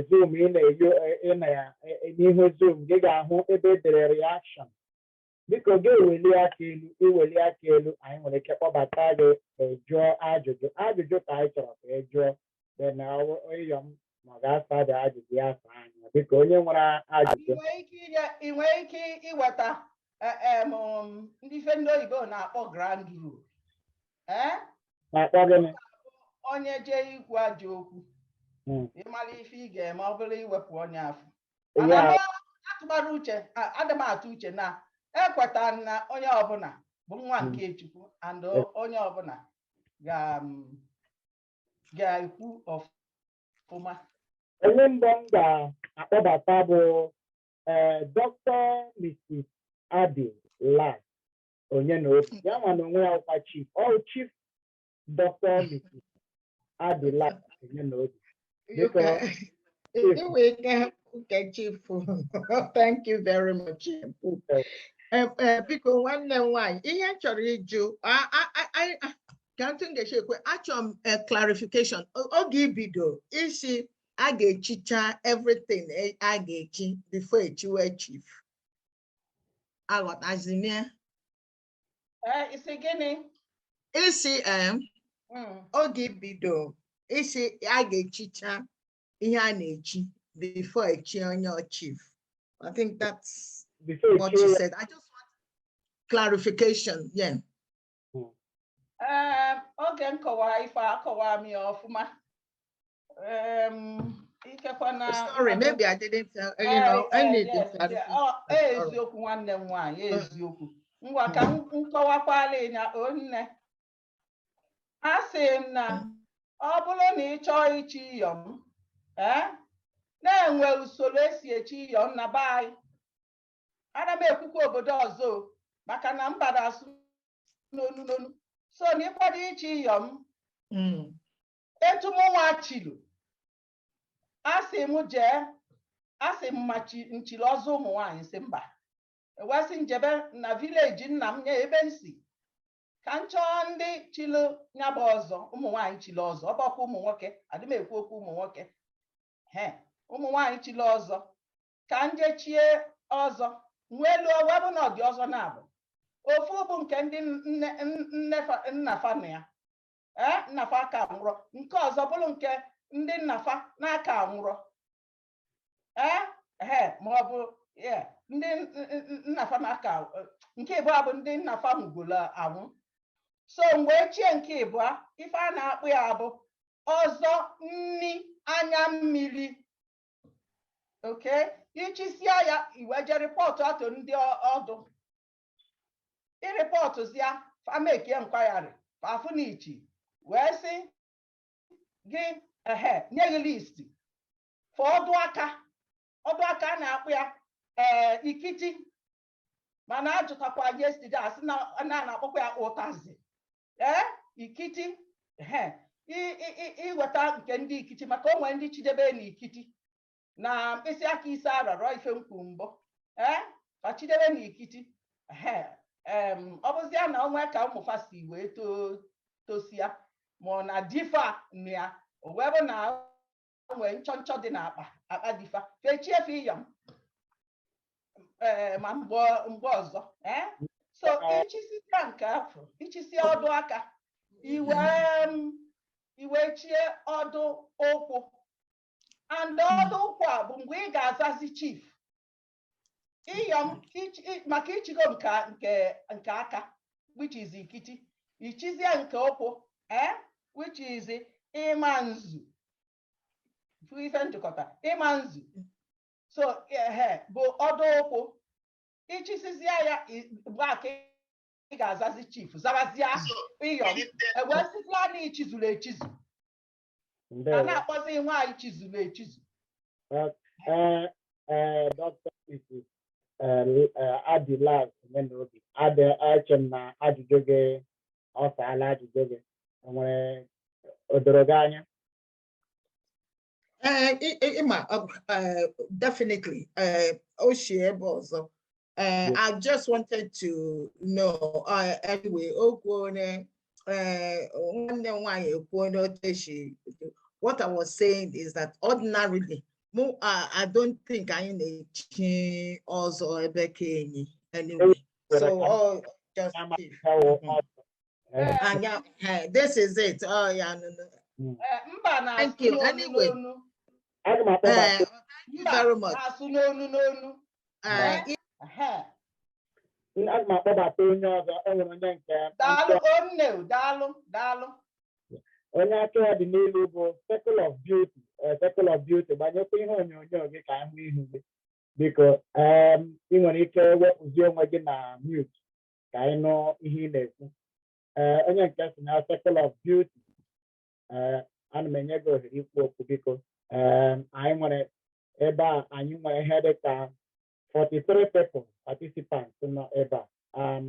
Zoom n'ihu Zoom gị ga-ahụ ebe edere reaction. Biko gị iweli aka elu, anyị nwere ike kpọbata gị jụọ ajụjụ ka anyị chọrọ ka ị jụọ. Iyom ma ọ ga-asa dị ajụjụ ya asa anya. Biko onye nwere ajụjụ, ị nwere ike iweta ndị ife ndị oyibo na-akpọ grand rule. Na-akpọ gịnị? Onye jee ikwu ajọ okwu, ịmara ife ị ga-eme ọ bụrụ iwepụ onye afọ. Atụbara uche, adị m atụ uche na ekweta na onye ọbụla bụ nwa nke Chukwu and onye ọbụla ga-ekwu ọfụma. Onye mbụ m ga-akpọbata bụ Dr. Mrs. Adaogalanya onye na otu ya nwa na onwe ya ọkwa Chief Dr. Mrs. Adaogalanya onye na otu. Thank you very much. Biko nwanne m nwanyị, ihe chọrọ ịjụ ka ntị ga-echekwe, achọrọ m clarification. Oge ibido isi a ga-echicha everything a ga-echi before echiwe chief. Aghọtazinie? Isi gịnị? Isi oge bido isi a ga-echicha ihe a na-echi before echi onye chief. I think that's what you said. I just want clarification. Yeah. Oge nkọwa ife akọwa m ya ọfụma. Sorry, maybe I didn't tell I need eziokwu nwanne m nwaanyị eziokwu. Ngwa ka nkọwakwala ya onne. A sị m na ọ bụrụ na ị chọọ ichi Iyom, na-enwe usoro esi echi Iyom na be anyị. Ana m ekwukwa obodo ọzọ maka na mba na-asụ n'onu n'onu. So na ịkwado ichi Iyom, etu m nwa chilu, asị m jee, asị m machi nchili ọzọ ụmụ nwaanyị si mba. Ewesị njebe na vileji nna m nye ebe nsi. Ka m chọọ ndị chilu nyaba ọzọ, ụmụ nwaanyị chilu ọzọ, ọ bụkwa ụmụ nwoke, adị m ekwu okwu ụmụ nwoke. Ụmụ nwaanyị chilu ọzọ, ka m jee chie ọzọ, nwee lụọ webụ na ọdị ọzọ na-abụ. Ofu bụ nke ndị nnafa na ya. Nnafa aka nwụrọ. Nke ọzọ bụrụ nke ndị nnafa n'aka nwụrọ. Ma ọ bụ ndị nnafa n'aka, nke ịbụọ bụ ndị nnafa nwugolo anwụ. So mgbe echie nke ịbụọ, ife a na-akpụ ya bụ ọzọ nni anya mmiri. Okay? Ichisia ya, iweje rịpọtụ atụ ndị ọdụ. Ịrịpọtụzia fameki nkwayarị afụ n'ichi wee sị gị nye gị listi fọ ọdụ aka a na-akpụ ya ikiti, mana ajụtakwa yesterday asị na na-akpọkwa ya ụtazi. Ikiti iweta nke ndị ikiti maka onwe ndị chidebe na ikiti na mkpịsị aka ise arọrọ ife nkwu mbụ ka chidebe na ikiti. Ọ bụzia na onwe ka ụmụfa si wee tosia ma ọ na difa na ya, o wee bụ na nwee nchọnchọ dị n'akpa difa fechie efe Iyom ma mgbe ọzọ. So ichisia nke afọ, ichisia ọdụ aka, iwe chie ọdụ ụkwụ, and ọdụ ụkwụ a bụ mgbe ị ga-azazi chief. Iyom maka ichigo nke aka, which is ikiti, ichizie nke ụkwụ, which is ịma nzu. Ife njikọta ịma nzu. So bụ ọdụ ụkwụ. Ichisizie ya bụ aka ị ga-azazi chief, zabazie Iyom, ewesịkwa na ichizuru echizu. A na-akpọzi nwaanyị chizuru echizu. Dr. Adila Menobi, Adem na ajụjụ gị ọsaala ajụjụ gị, nwere Adaogalanya. Definitely. Also, I just wanted to know, anyway, what I was saying is that ordinarily, I don't think I need also anyway. So just this is it. Oh yeah, no. Thank you. Anyway, thank you very much. Onye aka ya dị n'elu bụ circle of beauty, circle of beauty. Gbanyekwa ihe onyonyo gị ka ahụ ihu gị, biko ị nwere ike wepụzie onwe gị na mute ka anyị nụ ihe ị na-ekwu. Onye nke si na circle of beauty, ana m enye gị ohere ikwu okwu biko. Anyị nwere ebe a, anyị nwere ihe dị ka 43 people participants nọ ebe a.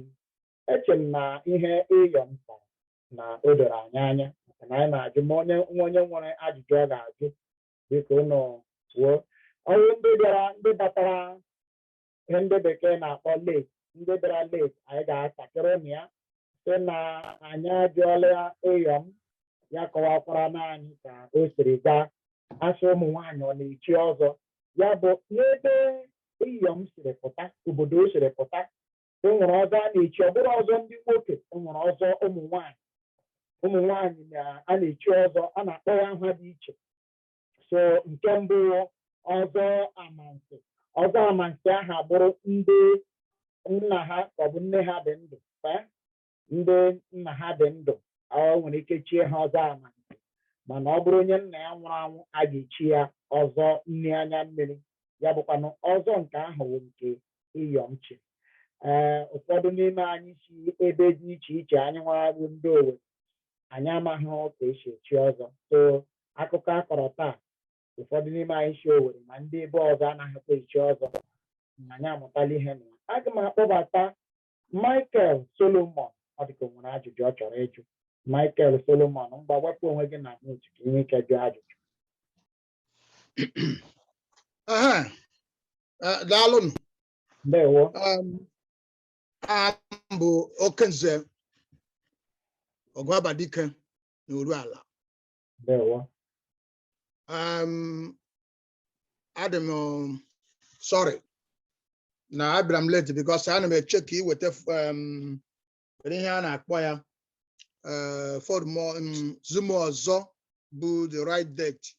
Eche m na ihe Iyom pụtara na o doro anyị anya, na anyị na-ajụ ma onye nwere ajụjụ ọ ga-ajụ biko ụnụ kwuo. Ọrụ ndị batara ihe ndị bekee na-akpọ late, ndị bịara late, anyị ga-asakịrị ụmụ ya sị na anyị ajụọla Iyom ya kọwakwara na anyị ka o siri gaa asị ụmụ nwaanyị ọ na-echi ọzọ ya bụ n'ebe Iyom siri pụta obodo o siri pụta enwere ọzọ a na-echi ọ bụrụ ọzọ ndị nwoke enwere ọzọ ụmụ nwaanyị a na-echi ọzọ a na-akpọ ya nha dị iche so nke mbụ ọzọ amansi ahụ agbụrụ ndị nna ha ọ bụ nne ha dị ndụ ndị nna ha dị ndụ ọ nwere ike chie ha ọzọ amansi mana ọ bụrụ onye nna ya nwụrụ anwụ a ga-echi ya ọzọ nne anya mmiri ya bụkwanụ ọzọ nke ahụ bụ nke Iyom chi ụfọdụ n'ime anyị si ebe dị iche iche anyị nwere bụ ndị Owerri anyị amaghị ka esi echi ọzọ so akụkọ akọrọ taa ụfọdụ n'ime anyị si Owerri ma ndị ebe ọzọ anaghịkwa echi ọzọ anyị amụtala ihe na aga m akpọbata Michael Solomon ọ dịka o nwere ajụjụ ọ chọrọ ịjụ Michael Solomon mgba wepụ onwe gị na mute ka inwe ike jụọ ajụjụ daalụnụ ndewo bụ Okenze Ogwabadike na Oruala ndewo adị m sorry na abịara m late because ana m eche ka iweta ihe a na-akpọ ya Zoom ọzọ bụ the right date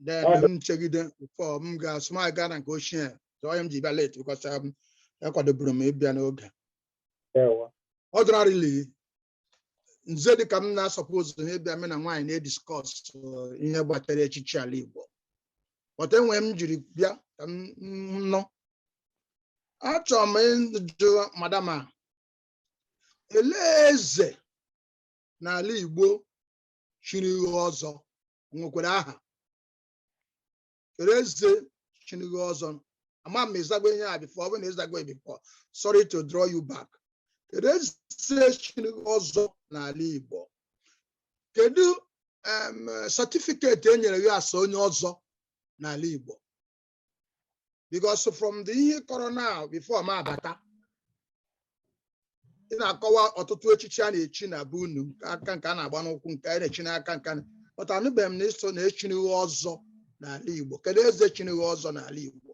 then m chegide before m ga-asụ m aga na nke ochie so onye m ji bịa late because akwadoburu m ịbịa n'oge ordinarily nze dịka m na-asọpụzụ ihe bịa me na nwaanyị na-ediskọs ihe gbasara echichi ala Igbo but enwe m jiri bịa ka m nọ achọrọ m ịjụ madama elee eze n'ala Igbo chiri ọzọ nwekwara aha eze chiri ọzọ ama m ịzagwa ihe a before ọ bụ na ịzagwa before sorry to draw you back eze chiri ọzọ n'ala Igbo kedu certificate e nyere ya asa onye ọzọ n'ala Igbo because from the ihe kọrọ now before ma abata ị na-akọwa ọtụtụ echichi a na-echi na be unu aka nke a na-agba n'ụkwụ nke a na-echi n'aka nka pụta anụbeghị m na iso na-echinighị ọzọ n'ala Igbo kedu eze chinighị ọzọ n'ala Igbo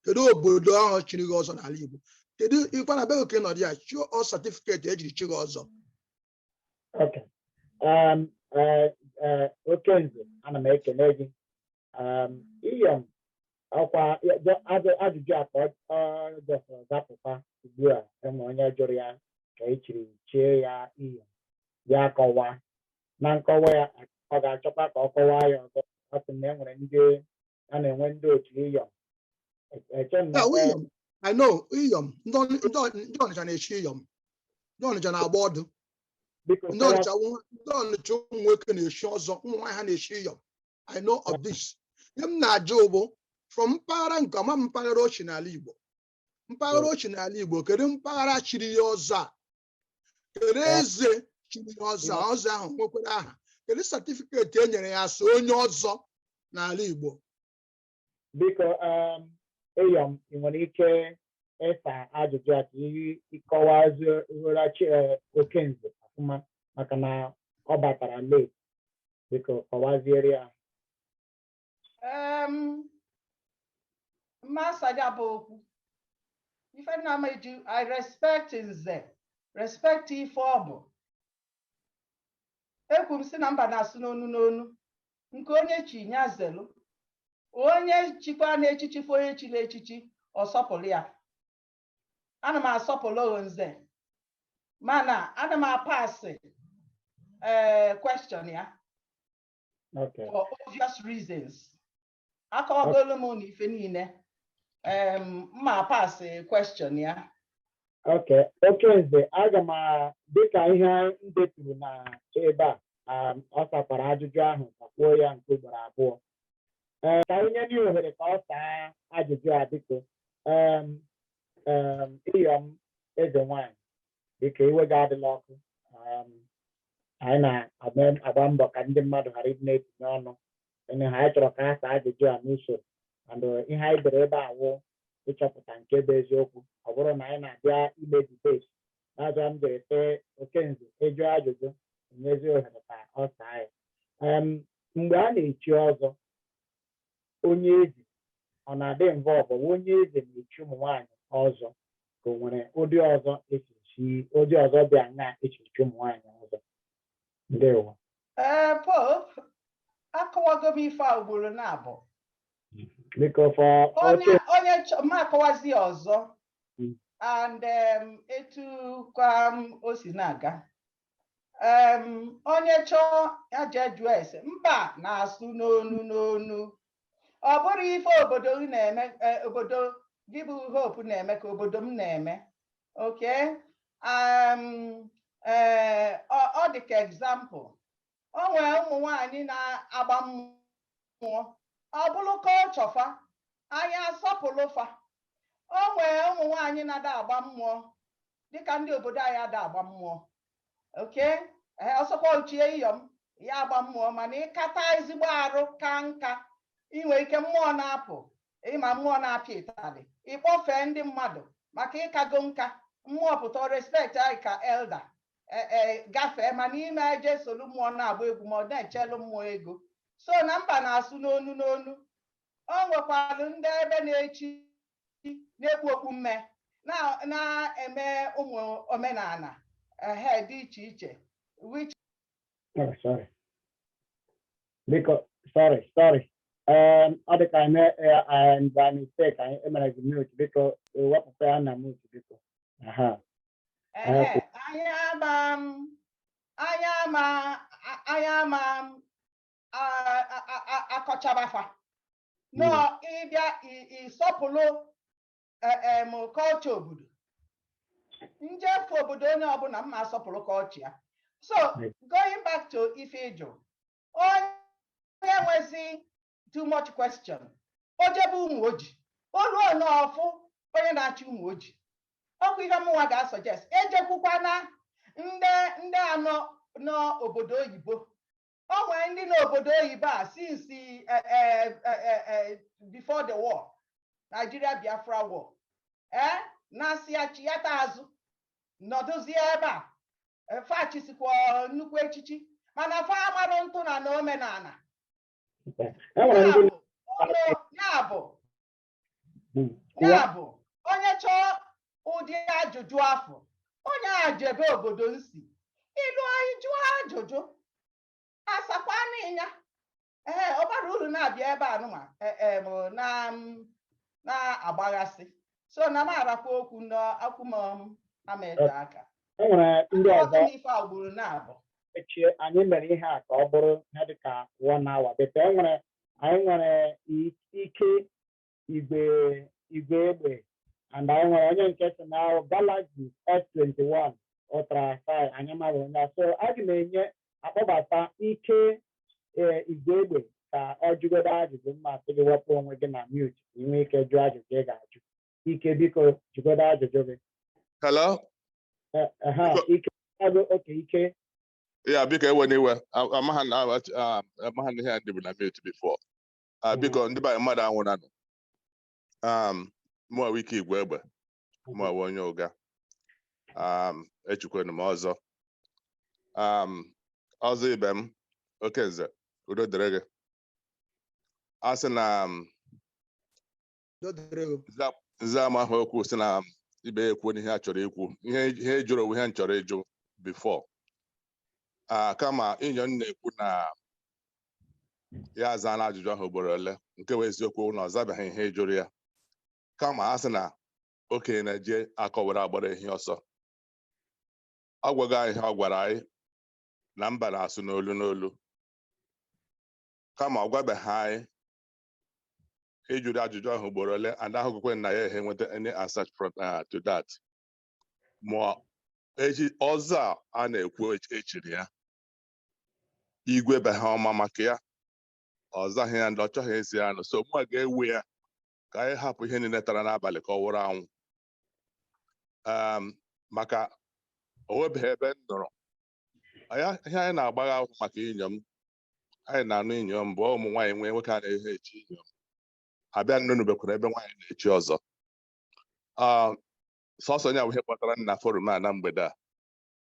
kedu obodo ahụ chinighị ọzọ n'ala Igbo kedu ịkwa na be oke nọdụ ya chụọ ọ certificate ejiri chighi ọzọ Okenze ana m ekele gị Iyom ọkwa ajụjụ a ka ọ jọsọrọ zapụta ugbu a enwe onye jụrụ ya ka echiri chie ya Iyom ya kọwa na nkọwa ya ọ ga-achọkwa ka ọ kọwaa ya ọzọ ọ sị na enwere ndị a na-enwe ndị otu Iyom I know Iyom ndị Ọnịcha na-echi Iyom ndị Ọnịcha na-agba ọdụ ndị Ọnịcha ụmụ nwoke na-echi ọzọ ụmụ nwaanyị ha na-echi Iyom I know of this ihe m na-ajụ bụ from mpaghara nke ọma mpaghara ochi n'ala Igbo mpaghara ochi n'ala Igbo kedu mpaghara chiri ya ọzọ a kedu eze chiri ya ọzọ ahụ nwekwara aha kedu certificate e nyere ya so onye ọzọ n'ala Igbo biko Iyom ị nwere ike ịsa ajụjụ a ka ịkọwazi ugherachi Okenze ọfụma maka na ọ batara late biko kọwaziere ya mmasaja bụ okwu ife nna m eji I respect nze respect ife ọ bụ ekwu m si na mba na-asụ n'onu n'onu nke onye chi nya zelu onye chikwa na-echichi fo onye chiri echichi ọsọpụrụ ya ana m asọpụrụ nze mana ana m apasị question ya for obvious reasons akọwagolu m na ife niile mma apasị question ya Okenze aga m dịka ihe ndeturu na ebe a ọ sakwara ajụjụ ahụ sakwuo ya nke ugboro abụọ ka onye nye ohere ka ọ saa ajụjụ a biko Iyom Ezenwanyi dịka iwe ga-adịla ọkụ anyị na-agba mbọ ka ndị mmadụ ghara ịdị na-etinye ọnụ anyị chọrọ ka ha saa ajụjụ a n'usoro and ihe anyị dere ebe a wụ ịchọpụta nke bụ eziokwu ọ bụrụ na anyị na-abịa ime debate n'aja m jere tee Okenze ịjụ ajụjụ nyezi ohere ka ọ saa ya mgbe a na-echi ọzọ onye eze ọ na-adị involve onye eze na-echi ụmụ nwaanyị ọzọ ka o nwere ụdị ọzọ ụdị ọzọ dị anya echichi ụmụ nwaanyị ọzọ ndewo Pope akọwago m ife a ugboro na-abụ biko onye ma akọwazi ọzọ and etu kwa o si na-aga onye chọọ ya jee jụọ ese mba na-asụ n'onu ọ bụrụ ife obodo na-eme obodo gị bụ hope na-eme ka obodo m na-eme okay ọ dị ka example o nwere ụmụ nwanyị na-agba mmụọ ọ bụrụ culture fa anyị asọpụrụ fa o nwere ụmụ nwanyị na-ada agba mmụọ dịka ndị obodo anyị ada agba mmụọ okay ọsọkwa ochie Iyom ya agba mmụọ mana ịkata ezigbo arụ ka nka inwe ike mmụọ na-apụ ịma mmụọ na-apịa ịtarị ịkpọfee ndị mmadụ maka ịkago nka mmụọ pụta respect anyị ka elder gafee mana ime eje solu mmụọ na-agba egwu ma ọ na-echelu mmụọ ego so na mba na-asụ n'onu o nwekwara ndị ebe na-echi na-ekpu okpu mme na-eme ụmụ omenala dị iche iche which sorry ọ dị ka by mistake anyị emere gị mute biko wepụta ya na mute biko anya ama akọchabafa nọ ịbịa ịsọpụrụ kọlchọ obodo njefu obodo onye ọbụla mma asọpụrụ kọlchọ ya so going back to ife ịjụ onye nwezi too much question o jebe ụmụ oji olu onye ọfụ onye na-achị ụmụ oji ọkụ ihe mụnwa ga-asọjest ejekwukwana ndị anọ n'obodo oyibo o nwere ndị n'obodo oyibo a since before the war Nigeria Biafra war na-asị ya chiyata azụ nọdụzie ebe a fachisikwa nnukwu echichi mana fa amarụ ntụ na omenala ya bụ onye chọọ ụdị ajụjụ afọ onye ajebe obodo nsi ilu anyị jụọ ajụjụ asakwanịnya ọ bara uru na-abịa ebe anụma na-agbaghasị so na m arakwa okwu n'akwụm amaete aka enwere ndị ọzọ ife agburu na-abụ echi anyị mere ihe a ka ọ bụrụ ihe dịka 1 hour bete anyị nwere ike igwe egbe and anyị nwere onye nke si na Galaxy S21 Ultra 5 anyị mara onye so aga m enye akpọbata ike igwe egbe ka ọ jụgodo ajụjụ mma sị gị wepụ onwe gị na mute inwe ike jụọ ajụjụ ị ga-ajụ ike biko jụgodo ajụjụ gị hello ike oke ike yeah biko ewe n'iwe amaghị ihe ndị bụ na mute before biko ndị be mmadụ anwụranụ mụọ wike igwe egbe mụọ onye ụga echukwenụ m ọzọ ibe m oke nze udo dịrị gị a sị na nze amahụ okwu sị na ibe ekwu n'ihe a chọrọ ikwu ihe jụrụ onwe ihe m chọrọ ịjụ before kama Iyom na-ekwu na ya aza na ajụjụ ahụ ugboro ole nke wee eziokwu na ọ zabeghị ihe jụrụ ya kama a sị na okenye na-eje akọwara agbara ehi ọsọ ọ gwaghị anyị ihe ọ gwara anyị na mba na-asụ n'olu kama ọ gwabeghị anyị ịjụrụ ajụjụ ahụ ugboro ole and ahụgokwe na ya enweta any answer from to that ma eji ọzọ a na-ekwu echiri ya igwe be ha ọma maka ya ọzaghị ya ndị ọ chọghị ezi ya nụ so mụ ga-ewe ya ka anyị hapụ ihe niile tara n'abalị ka ọ wụrụ anwụ maka o nwebeghị ebe m nọrọ ihe anyị na-agbagha ahụ maka Iyom anyị na-anụ Iyom bụ ụmụ nwaanyị nwee nwoke a na-ehe echi Iyom abịa nnụnụbekwara ebe nwaanyị na-echi ọzọ sọsọ nya bụ ihe kpatara na forum a na mgbede a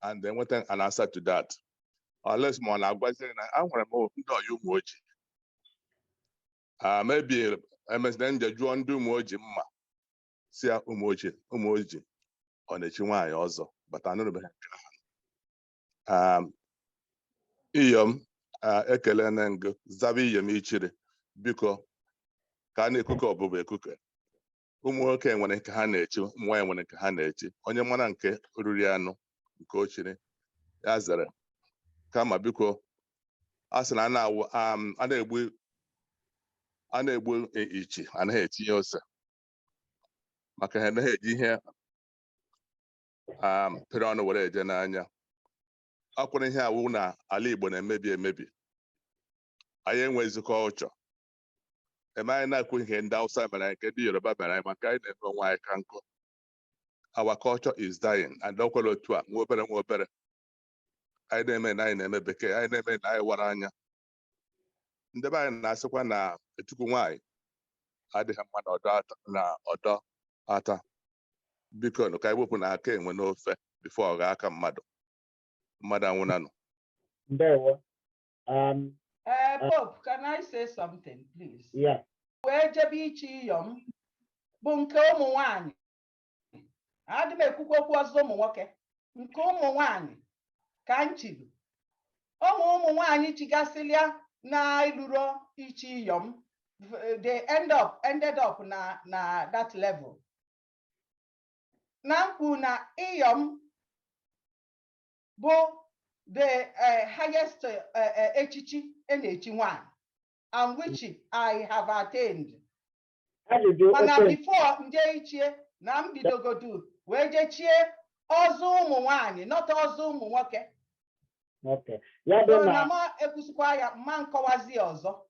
and enweta an answer to that unless ma ọ na-agwazi na ahụrụ m ndị ọyị ụmụ ojii maybe emesịrị nje jụọ ndị ụmụ ojii mma si ya ụmụ ojii ọ na-echi nwaanyị ọzọ bata anụrụbeghị nke ha Iyom ekele na ngụ zaba Iyom ichiri biko ka a na-ekuke ọbụbụ ekuke ụmụ nwoke nwere nke ha na-echi ụmụ nwaanyị nwere nke ha na-echi onye mara nke oriri anụ nke ochiri ya zere kama biko a sị na a na-egbu ichi anaghị etinye ose maka ha anaghị eji ihe pịrị ọnụ were eje n'anya akwụrụ ihe awụ na ala Igbo na-emebi emebi anyị enwezikọ ụchọ eme anyị na-ekwu ihe ndị Hausa mere nke ndị Yoruba mere anyị maka anyị na-eme onwe anyị ka nkụ our culture is dying and ọkwere otu a nwa obere anyị na-eme na anyị na-eme bekee anyị na-eme na anyị wara anya ndị be anyị na-asịkwa na etuku nwaanyị adịghị mma na ọdọ ata biko ka anyị wepụ na aka enwe n'ofe bifo ọ ga aka mmadụ anwụnanụ. Ndewo. Pope, can I say something, please? Yeah. Wee jebe ichi Iyom bụ nke ụmụ nwanyị. Adị m ekwukwa okwu ọzọ ụmụ nwoke. Nke ụmụ nwanyị ka m chiri. Ụmụ nwanyị chigasịlịa na iluro ichi Iyom. They ended up na that level. Na mkpu na Iyom bụ the highest echichi na-echi nwanyị, and which I have attained. Mana before nje ichie na mbidogodu wee jechie ọzọ ụmụ nwanyị, not ọzọ ụmụ nwoke. Okay. Na ma ekwusikwa ya mma nkọwazi ọzọ.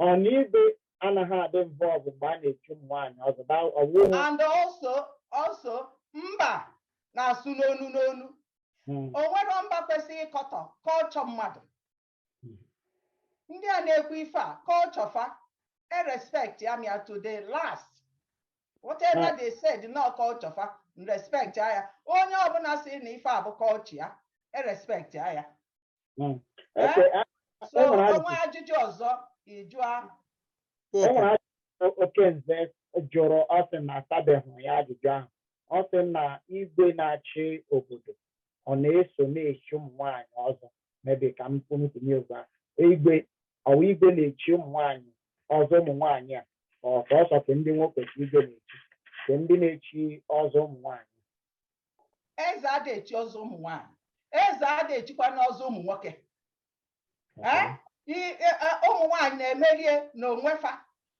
Igwe anaghị adị involved mgbe a na-echi ụmụ nwanyị ọzọ. And also mba na-asụ n'onu. O nwere mba kwesịrị ịkọtọ culture mmadụ. Ndị a na-ekwu ife a culture fa respect ya mia to the last. Whatever they said no culture fa respect ya. Onye ọbụla sị na ife a bụ culture ya respect ya. So onwe ajụjụ ọzọ ịjụa. Okenze jụrụ ọ sị na asabeghị ya ajụjụ ahụ. Ọ sị na igwe na-achị obodo ọ na-eso na-echi ụmụ nwaanyị ọzọ mebe ka m kwutinye ụgwọ igwe na-echi ụmụ nwaanyị ọzọ ụmụ nwaanyị a ọsọ ka ndị nwoke ka igwe na-echi ka ndị na-echi ọzọ ụmụ nwaanyị. Eze ada echi ọzọ ụmụ nwaanyị, eze ada echikwa n'ọzọ ụmụ nwoke. Ụmụ nwaanyị na-emerie n'onwefa,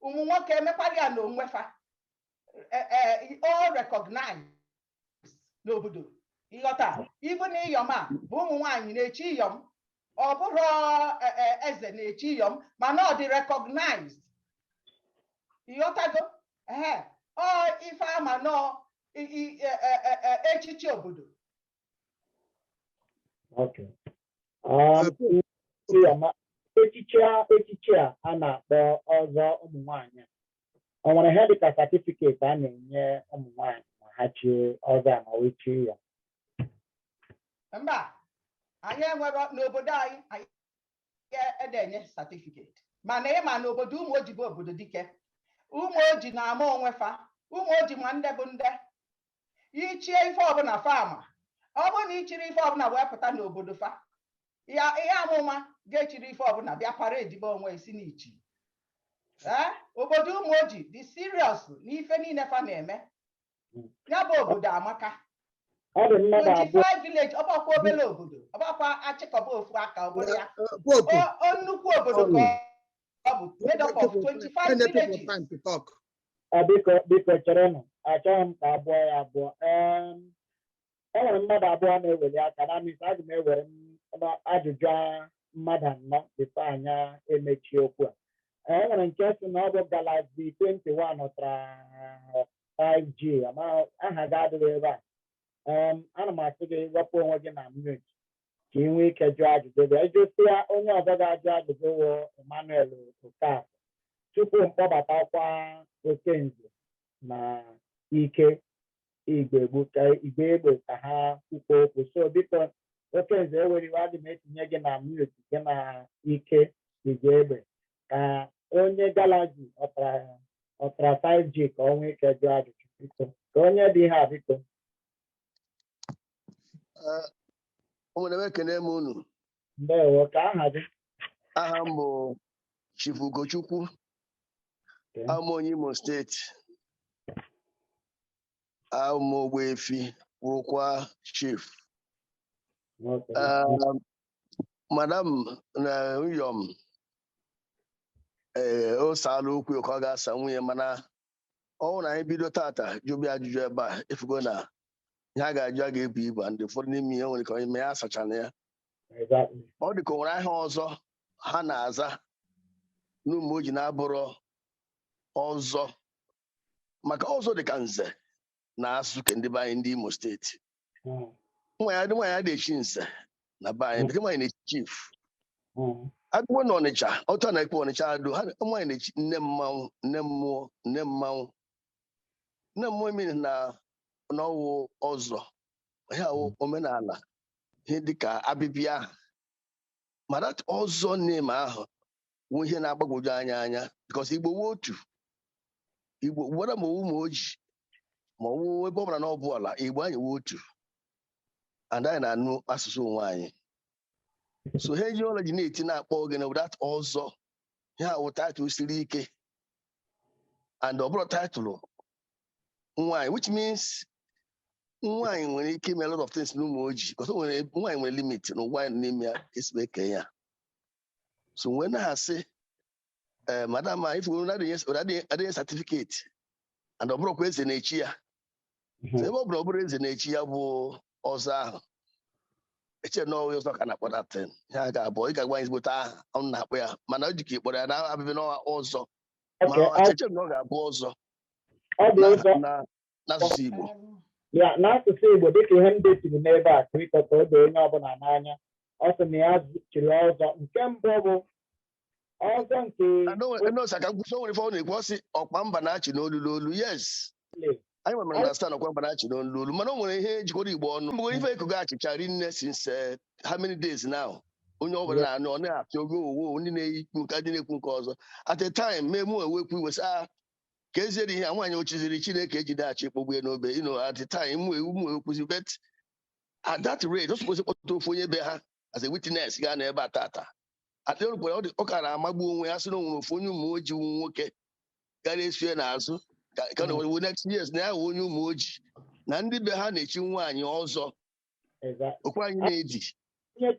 ụmụ nwoke emekwara ya n'onwefa. All recognized n'obodo. Ịghọta, even Iyom a bụ ụmụ nwaanyị na-echi Iyom, ọ bụrụ eze na-echi Iyom, mana ọ dị recognized. Ịghọtago? Ọ ife ama nọ echichi obodo. Okay. Echichi a na-akpọ ọzọ ụmụ nwaanyị ọ nwere ihe dịka certificate a na-enye ụmụ nwaanyị ma ha chie ọzọ a ma wee chie ya? Mba, anyị enwere n'obodo anyị edenye certificate, mana ịma n'obodo ụmụ ojii bụ obodo dike. Ụmụ ojii na-ama onwe fa, ụmụ ojii ma ndị bụ ndị ichie ife ọbụla fama. Ọ bụrụ na ichiri ife ọbụla wee pụta n'obodo fa, ihe amụma ga-echiri ife ọbụla bịa para edibe onwe isi n'ichi. Obodo ụmụ ojii dị serious n'ife niile fa na-eme. Ya bụ obodo amaka. 25 village ọgbakwa obere obodo, ọgbakwa achịkọba ofu aka obodo ya. Nnukwu obodo ka ọ bụ made up of 25 villages. Biko cherenụ, achọghị m ka abụọ ya abụọ. E nwere mmadụ abụọ na-eweli aka na mis aga m ewere ajụjụ mmadụ anọ bifo anya emechi okwu a. E nwere nke si na ọ bụ Galaxy 21 ọtara 5G aha gị adịghị ebe a. Ana m asị gị wepụ onwe gị na mute ka ị nwee ike jụọ ajụjụ gị. Ejụsịa onye ọzọ ga-ajụ ajụjụ wụ Emmanuel Okafọ tupu mkpọbatakwa Okenze na Ike Igwe Egbo ka ha kwukwa okwu. So biko oke nze eweriwe adị m etinye gị na mute gị na ike Tijie egbe ka onye galaji ọtara 5G ka ọ nwee ike jụọ ajụjụ biko ka onye dị ihe a biko ụmụnne m ekene m unu ndewo ka aha gị aha m bụ Chief Ugochukwu ama onye Imo steeti ama Ogbuefi wụrụkwa chief madam na Iyom o saala okwu ka ọ ga-asa nwunye mana ọ na anyị bido tata jụbịa ajụjụ ebe a efugo na ihe a ga-ajụ a ga-ebu ibu ndị ụfọdụ n'ime ihe nwere ka onye mee ya asachana ya ọ dị ka o nwere aha ọzọ ha na-aza n'ụmụ oji na-abụrụ ọzọ maka ọzọ dị ka nze na-asụ ke ndị be anyị ndị Imo steeti nwaanyị na-echi nze na be anyị nke nwaanyị na-echi chief agụgbọ na Ọnịcha ọtọ na-ekpe Ọnịcha adụ ha nwaanyị na-echi nne mmanwụ nne mmụọ nne mmanwụ nne mmụọ emere na n'ọwụ ọzọ ihe awụ omenala ihe dịka abịbịa aha ma dat ọzọ name ahụ wụ ihe na-agbagwoju anya because Igbo wu otu Igbo gwara ma ụmụ ojii ma ọwụ ebe ọ bụla na ọ bụ ala Igbo anyị wu otu and anyị na-anụ asụsụ onwe anyị so ha eji ọla ji na-eti na-akpọ oge na dat ọzọ ihe awụ taịtụl siri ike and ọ bụrụ taịtụlụ nwaanyị which means nwaanyị nwere ike ime a lot of things n'ụmụ ojii because nwaanyị nwere limit n'ụwa anyị n'ime ya esibe eke ya so when I say madam if you adịghị certificate and ọ bụrụkwa eze na-echi ya so ebe ọ bụrụ eze na-echi ya bụ ọzọ ahụ eche na ọwa ọzọ ka na-akpọ datin ihe a ga-abụ ị ga-agwa anyị ezigbote aha ọnụ na-akpọ ya mana ọ ji ka ịkpọrọ ya na abịbị n'ọwa ọzọ ma eche na ọ ga-abụ ọzọ n'asụsụ Igbo ya n'asụsụ Igbo dịka ihe ndị tiri n'ebe a krikọta oge onye ọbụla n'anya ọ sị na ya chiri ọzọ nke mbụ bụ ọzọ nke ka nkwụsị o nwere ife ọ na-ekwu ọ sị ọkpa mba na-achị n'olulu olu yes anyị nwere understand ọkwa mba na-achị n'olulu olu mana o nwere ihe jikọrọ Igbo ọnụ mgbe ife ekugo achịcha rinne since how many days now onye ọbụla na-anụ ọ na-apịa ogo owo ndị na-ekwu nke dị na-ekwu nke ọzọ at a time mee mụ ewekwu iwesị ka eziere ihe nwaanyị ochiziri Chineke ejideghachi kpogbu ya n'obe at the time ụmụ ekwuzi bet at that rate o supposed kpọta ofu onye be ha as a witness gaa n'ebe a tata atịrụkwara ọ ka na-amagbu onwe ya sị na o nwere ofu onye ụmụ ojii nwoke gara esi ya n'azụ ka na wewe next years na ya wụ onye ụmụ ojii na ndị be ha na-echi nwaanyị ọzọ okwu anyị na-edi ihe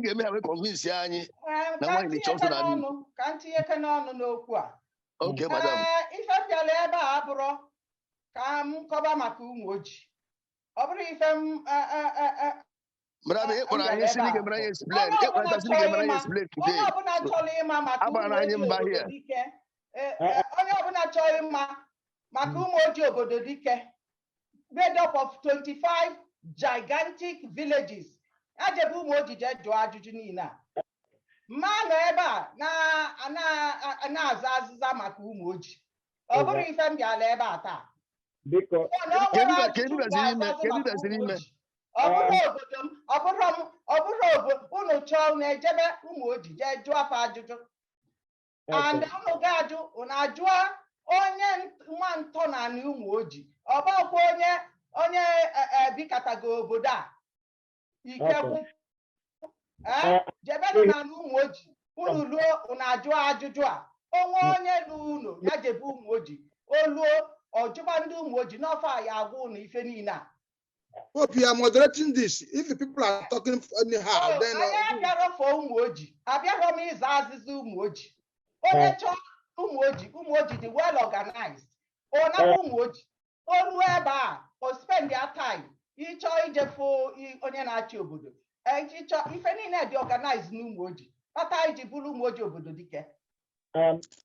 ga-eme ha wee convince anyị na nwaanyị na-echi ọzọ na n'ọnụ ka ntinyeke n'ọnụ n'okwu a okay madam ife bịara ebe a abụrụ ka m kọba maka ụmụ ojii ọ bụrụ ife m madam ịkpọrọ anyị siri ike mere anyị explain ịkpọrọ siri ike mere anyị explain today onye ọbụla chọrọ ịma maka ụmụ ojii obodo dike onye ọbụla chọrọ ịma maka ụmụ ojii obodo dike made up of 25 gigantic villages ajebe ụmụ ojii jee jụọ ajụjụ niile a mma nọ ebe a na-aza azịza maka ụmụ ojii ọ bụrụ ife m bịala ebe a taa ọ bụrụ obodo m ọ bụrụ obodo unu chọọ na-ejebe ụmụ ojii jee jụọ afọ ajụjụ and unu ga-ajụ unu ajụọ onye nwa ntọ na anị ụmụ ojii ọ bụkwa onye bikatago obodo a ikekwu jebenu na ụmụ ojii unu luo unu ajụọ ajụjụ a onwe onye lu unu ya jebe ụmụ ojii oluo ọjụba ndị ụmụ ojii n'ọfọ a ya agwa unu ife niile a Hope you are moderating this. If the people are talking anyhow, then abịarọ fọ ụmụ ojii abịarọ m ịza azịza ụmụ ojii onye chọọ ụmụ ojii dị well organized ọnapụ ụmụ ojii olu ebe a o spend their time ịchọọ ijefu onye na-achị obodo ịchọ ife niile dị organized n'ụmụ ojii kpata iji bụrụ ụmụ ojii obodo dike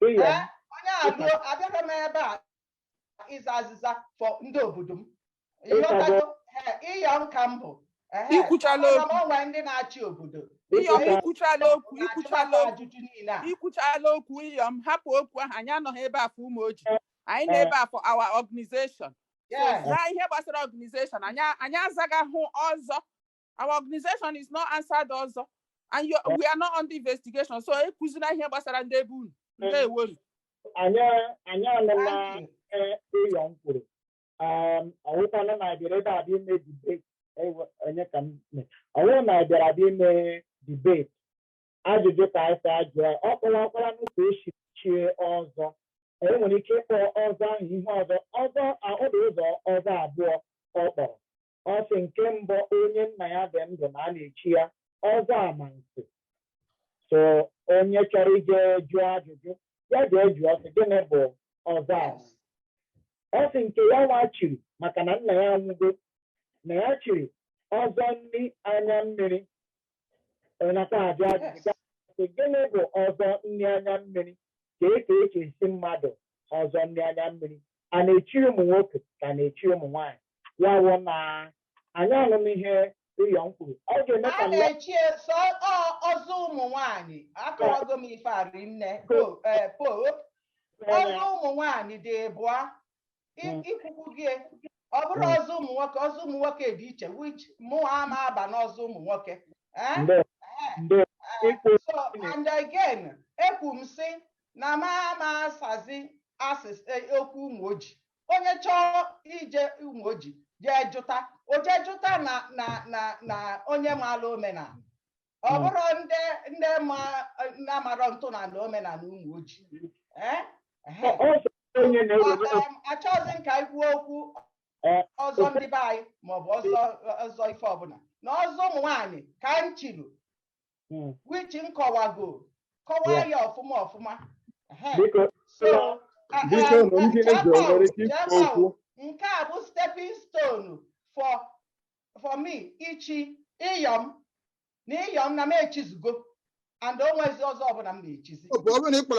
onye abịarọ m ebe a ịza azịza fọ ndị obodo m Iyom ka mbụ onwe ndị na-achị obodo Iyom ikwuchala okwu Iyom hapụ okwu ahụ anyị anọghị ebe a for ụmụ ojii anyị na-ebe a for our organization zaa ihe gbasara organization anyị azaga hụ ọzọ Our organization is not answered also. And we are not on the investigation. So ekuzina here basara ndebun. Ndewo. Anya na Iyom kwuru. Ọwụkwana na bịara abịa ime debate. Onye ka m ọwụ na bịara abịa ime debate. Ajụjụ ka anyị ajụọ. Ọ kọwakwara n'ụzọ esi chie ọzọ. Enwere ike ịkpọ ọzọ ahụ ihe ọzọ. Ọ dị ụzọ ọzọ abụọ ọ kpọrọ. Ọ sị nke mbụ onye nna ya dị ndụ na a na-echi ya ọzọ amansi. So onye chọrọ ije jụọ ajụjụ ya ga-eju ọsị gịnị bụ ọzọ amansi. Ọ sị nke ya nwa chiri maka na nna ya nwụgo na ya chiri ọzọ nri anya mmiri. Onakwa ajụ ajụjụ gịnị bụ ọzọ nri anya mmiri ka eji esi mmadụ ọzọ nri anya mmiri a na-echi ụmụ nwoke ka na-echi ụmụ nwaanyị ya wụ na anyị anụm ihe Iyom kwuru ọ ga-eme ka na-echi ọzọ ụmụ nwaanyị akọwago m ife arinne ọzọ ụmụ nwaanyị dị abụọ ikwukwu gị ọ bụrụ ọzọ ụmụ nwoke dị iche which mụ ama aba n'ọzọ ụmụ nwoke so and again ekwu m sị na ma asazi okwu ụmụ ojii onye chọọ ije ụmụ ojii jee jụta na onye maara omenala ọ bụrụ ndị na-amara ntọala omenala ụmụ ojii achọghịzi m ka anyị kwuo okwu ọzọ ndị be anyị maọbụ ọzọ ife ọbụla na ọzọ ụmụ nwaanyị ka m chiri wichi m kọwaa ya ọfụma so nke a bụ stepping stone for me ichi Iyom na m echizugo and onwezi ọzọ ọbụla m na-echizi onwezi ife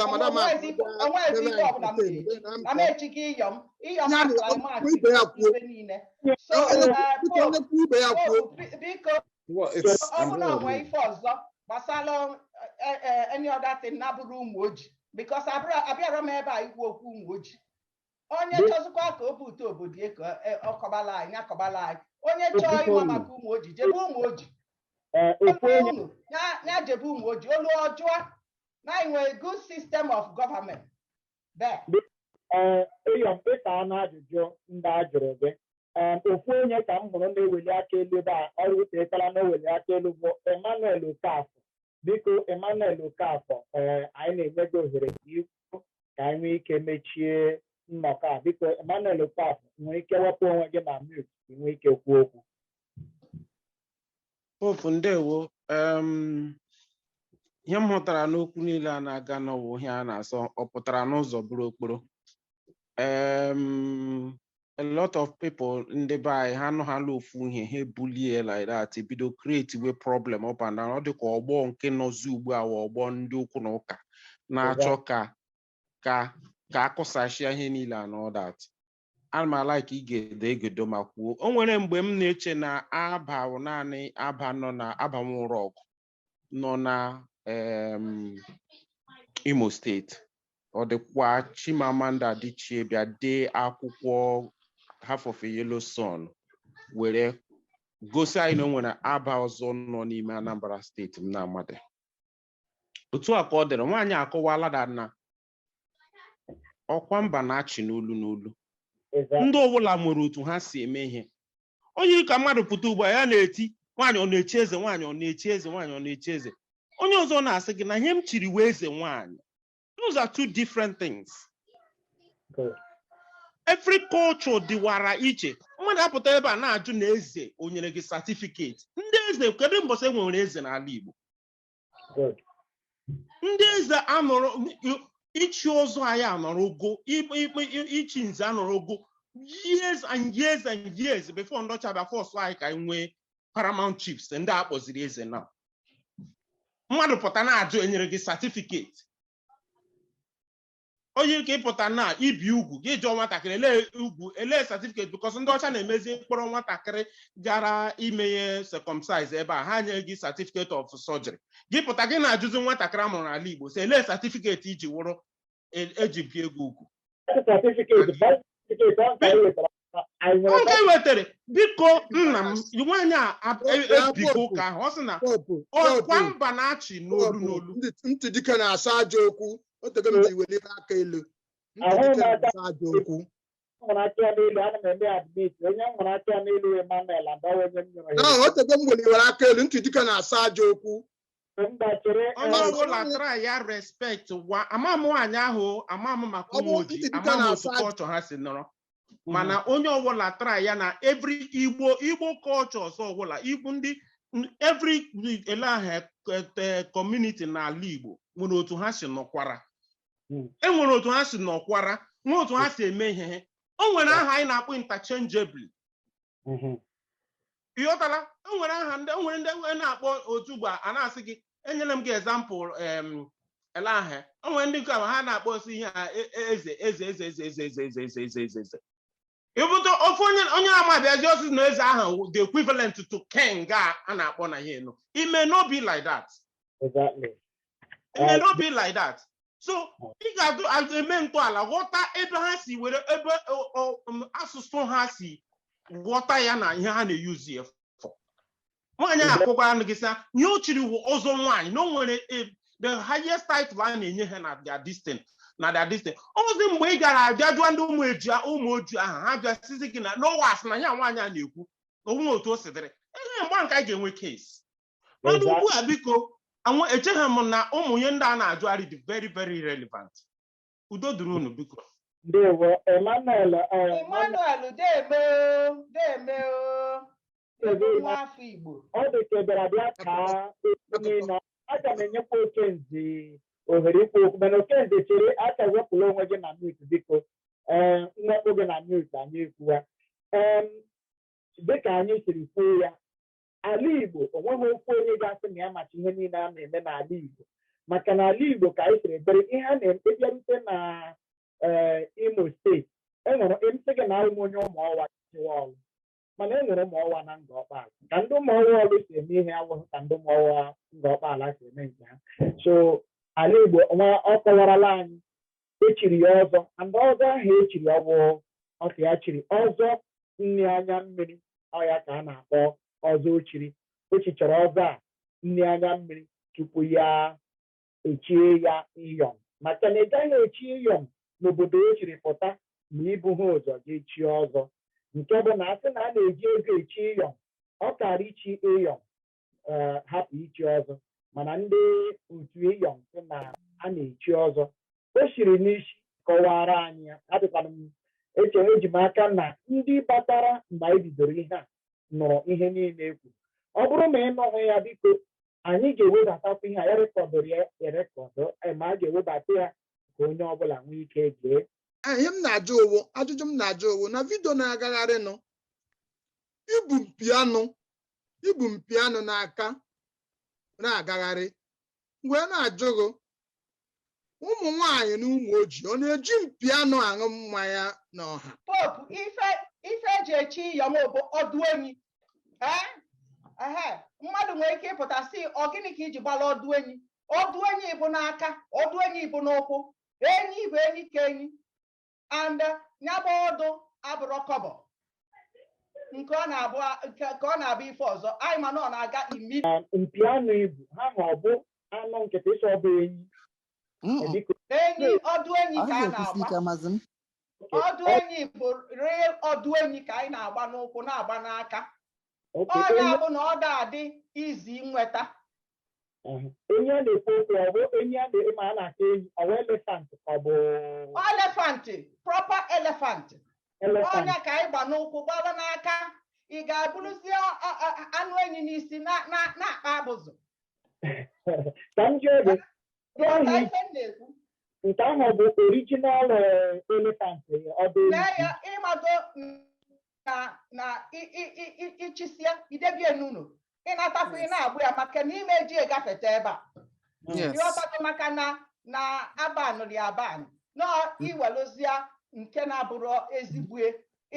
ọbụla na m echigo Iyom ife niile so biko ọ bụla onwe ife ọzọ gbasara any other thing na-abụrụ ụmụ ojii because abịara m ebe a ikwu okwu ụmụ ojii onye chọzikwa ka o bute obodo ọkọbala anyị akọbala anyị onye chọọ ịma maka ụmụ ojii jebe ụmụ ojii unu ya jebe ụmụ ojii olu ọjụọ na enwe good system of government there. Iyom ịta na ajụjụ ndị a jụrụ gị ofu onye ka m hụrụ na-eweli aka elu ebe a ọrụ uteetara na eweli aka elu bụ Emmanuel Okafọ. Biko Emmanuel Okafọ anyị na-enye gị ohere ikwu ka anyị nwee ike mechie nnọkọ a. Biko Emmanuel Okafọ nwere ike wepụ onwe gị na mute nwee ike kwuo okwu. Popu ndewo ihe m hụtara n'okwu niile a na-aga n'ọwụ ihe a na-asọ ọ pụtara n'ụzọ bụrụ okporo. A lot of people ndị be anyị ha nọhala ofu ihe ha ebulie like that bido create we problem up and down. Ọ dị ka ọgbọ nke nọzi ugbu a ọgbọ ndị okwu na ụka na-achọ ka akụsachia ihe niile and all that. Ana m like igede egodo ma kwuo o nwere mgbe m na-eche na aba naanị aba nọ na aba nwụrụ ọgụ nọ na Imo steeti. Ọ dịkwa Chimamanda Adichie bịa dee akwụkwọ Half of a Yellow Sun were gosi anyị na o nwere aba ọzọ nọ n'ime Anambra steeti m na-amade. Otu a ka ọ dịrị nwaanyị akọwala na ọkwa mba na-achị n'olu n'olu ndị ọbụla nwere otu ha si eme ihe. Onye ka mmadụ pụta ugbu a ya na-eti nwaanyị ọ na-echi eze, nwaanyị ọ na-echi eze, nwaanyị ọ na-echi eze. Onye ọzọ na-asị gị na ihe m chiri wee eze nwaanyị. Those are two different things. Every culture dịwara iche. Mmadụ apụta ebe a na-ajụ na eze o nyere gị certificate. Ndị eze kedu mbọsị enwere eze n'ala Igbo? Ndị eze anọrọ ichi ọzọ anyị anọrọ ogo ichi nze anọrọ ogo years and years and years before ndọcha bịa force anyị ka anyị nwee paramount chiefs ndị a kpọziri eze na. Mmadụ pụta na-ajụ enyere gị certificate. Onye ka ịpụta na ibi ugwu gị jụọ nwatakịrị ele certificate because ndị ọcha na-emezi mkpọrọ nwatakịrị gara ime circumcise ebe a ha nye gị certificate of surgery. Gị pụta gị na-ajụzi nwatakịrị amụrụ n'ala Igbo sị ele certificate iji wụrụ eji bie ego ugwu. oge wetere biko nna m nwaanyị a ebigo ka ahụ ọ sị na ọkwa mba na-achị n'olu ntị dike na-asa aja okwu otego m ji weli aka elu ntị dike na-asa aja okwu otego m weliwere aka elu ntị dike na-asa aja okwu onye ọbụla tara ya respect wa ama m nwaanyị ahụ ama m maka ụmụ ojii ama m otu kọlchọ ha si nọrọ mana onye ọbụla tara ya na every Igbo cultures ọbụla Igbo ndị every community n'ala Igbo nwere otu ha si nọkwara enwere otu ha si nọkwara nwee otu ha si eme ihe o nwere aha anyị na-akpọ interchangeably ịghọtala o nwere aha ndị na-akpọ otu ugbo a na-asị gị enyere m gị example ele ahụ o nwere ndị nke ha na-akpọ si ihe eze ịbụta ofe onye na-amabiazi osisi na eze ahụ the equivalent to king a na-akpọ na ihe enu it may not be like that. Exactly. It may not be like that. So ị ga-adụ eme ntọala ghọta ebe ha si were ebe asụsụ ha si ghọta ya na ihe ha na-eyuzi ya for. Nwaanyị akpọkwara gị sị nye o chiri ọzọ nwaanyị na o nwere the highest title a na-enye ha na their distance. Ozi mgbe ị gara abịa jụọ ndị ụmụ ojii ahụ ha bịa sizi gị na n'ọwa asị na ya nwaanyị a na-ekwu onwe otu o sidere ihe mgbe nke anyị ga-enwe case mana ugbu a biko echeghị m na ụmụ ihe ndị a na-ajụgharị dị very very relevant. Udo dịrị unu biko. Ndewo Emmanuel nwafọ Igbo ọ dị ka bịara bịa ka niile aga m enyekwa Okenze ohere ikwu okwu mana Okenze chere aka wepụla onwe gị na mute biko nwepụ gị na mute anyị ekwuwa dịka anyị siri kwuo ya ala Igbo onweghị okwu onye ga-asị na ya macha ihe niile a na-eme n'ala Igbo maka na ala Igbo ka anyị siri ebere ihe a na-ebịarute na Imo steeti enwere emsị gị na ụmụ onye ụmụọwa chịwa ọrụ mana enwere ụmụọwa na Ngọkpala ka ndị ụmụọwa ọrụ si eme ihe awụhụ ka ndị ụmụọwa Ngọkpala si eme nke ha so ala Igbo ọ kọwarala anyị echiri ya ọzọ ndị ọzọ ahụ echiri ọwụ ọka ya chiri ọzọ nri anya mmiri ọya ka a na-akpọ ọzọ ochiri ochichara ọzọ a nri anya mmiri tupu ya echie ya Iyom maka na ị gaghị echi Iyom n'obodo echiri pụta ma ibu ha ụzọ ga echi ọzọ nke bụ na asị na a na-eji ego echi Iyom ọ kara ichi Iyom hapụ ichi ọzọ mana ndị otu Iyom sị na a na-echi ọzọ o shiri n'isi kọwara anyị ya adịkwara m eji m aka na ndị batara mgbe anyị bidoro ihe a nụrụ ihe niile ekwu ọ bụrụ ma ị nụghị ya biko anyị ga-ewebatakwa ihe a ya rekọdụrụ ya erekọdụ ma a ga-ewebata ya ka onye ọbụla nwee ike gee ihe m ajụjụ m na-ajụ owo na vidio na-agagharị nụ ibu mpianụ n'aka na-agagharị wee na-ajụghị ụmụ nwaanyị na ụmụ ojii ọ na-eji mpianụ aṅụ mmanya n'ọha popu ife eji echi Iyom bụ ọdụ enyi mmadụ nwere ike ịpụta si ọ gịnị ka iji gbara ọdụ enyi bụ n'aka ọdụ enyi bụ n'ụkwụ enyi bụ enyi ka enyi and nyaba ọdụ abụrụ kọbọ nke ọ na-abụ ife ọzọ anyị ma na ọ na-aga imi mpianụ ibu ha ma ọ bụ anụ nkịtị ịsọ bụ enyi ọdụ enyi ka a na-agba ọdụ enyi bụ real ọdụ enyi ka anyị na-agba n'ụkwụ na-agba n'aka onye bụ na ọ ga-adị izi nweta enyi a na-ekwu okwu ọ bụ enyi a na-eme a na-aka enyi ọ bụ elefant ọ bụ elefant proper elefant onye ka anyị gba n'ụkwụ gbara n'aka ị ga-abụrụzi anụ enyi n'isi na-akpa abụzụ ka m ji ebe nke ahụ bụ original elephant ọdụ ịmago na ichisịa idebie n'ụlọ ịnatakwa ị na-agbụ ya maka na ime eji egafeta ebe a ịghọtago maka na abanụrụ abanụ na iwelụzie nke na-abụrụ ezigbue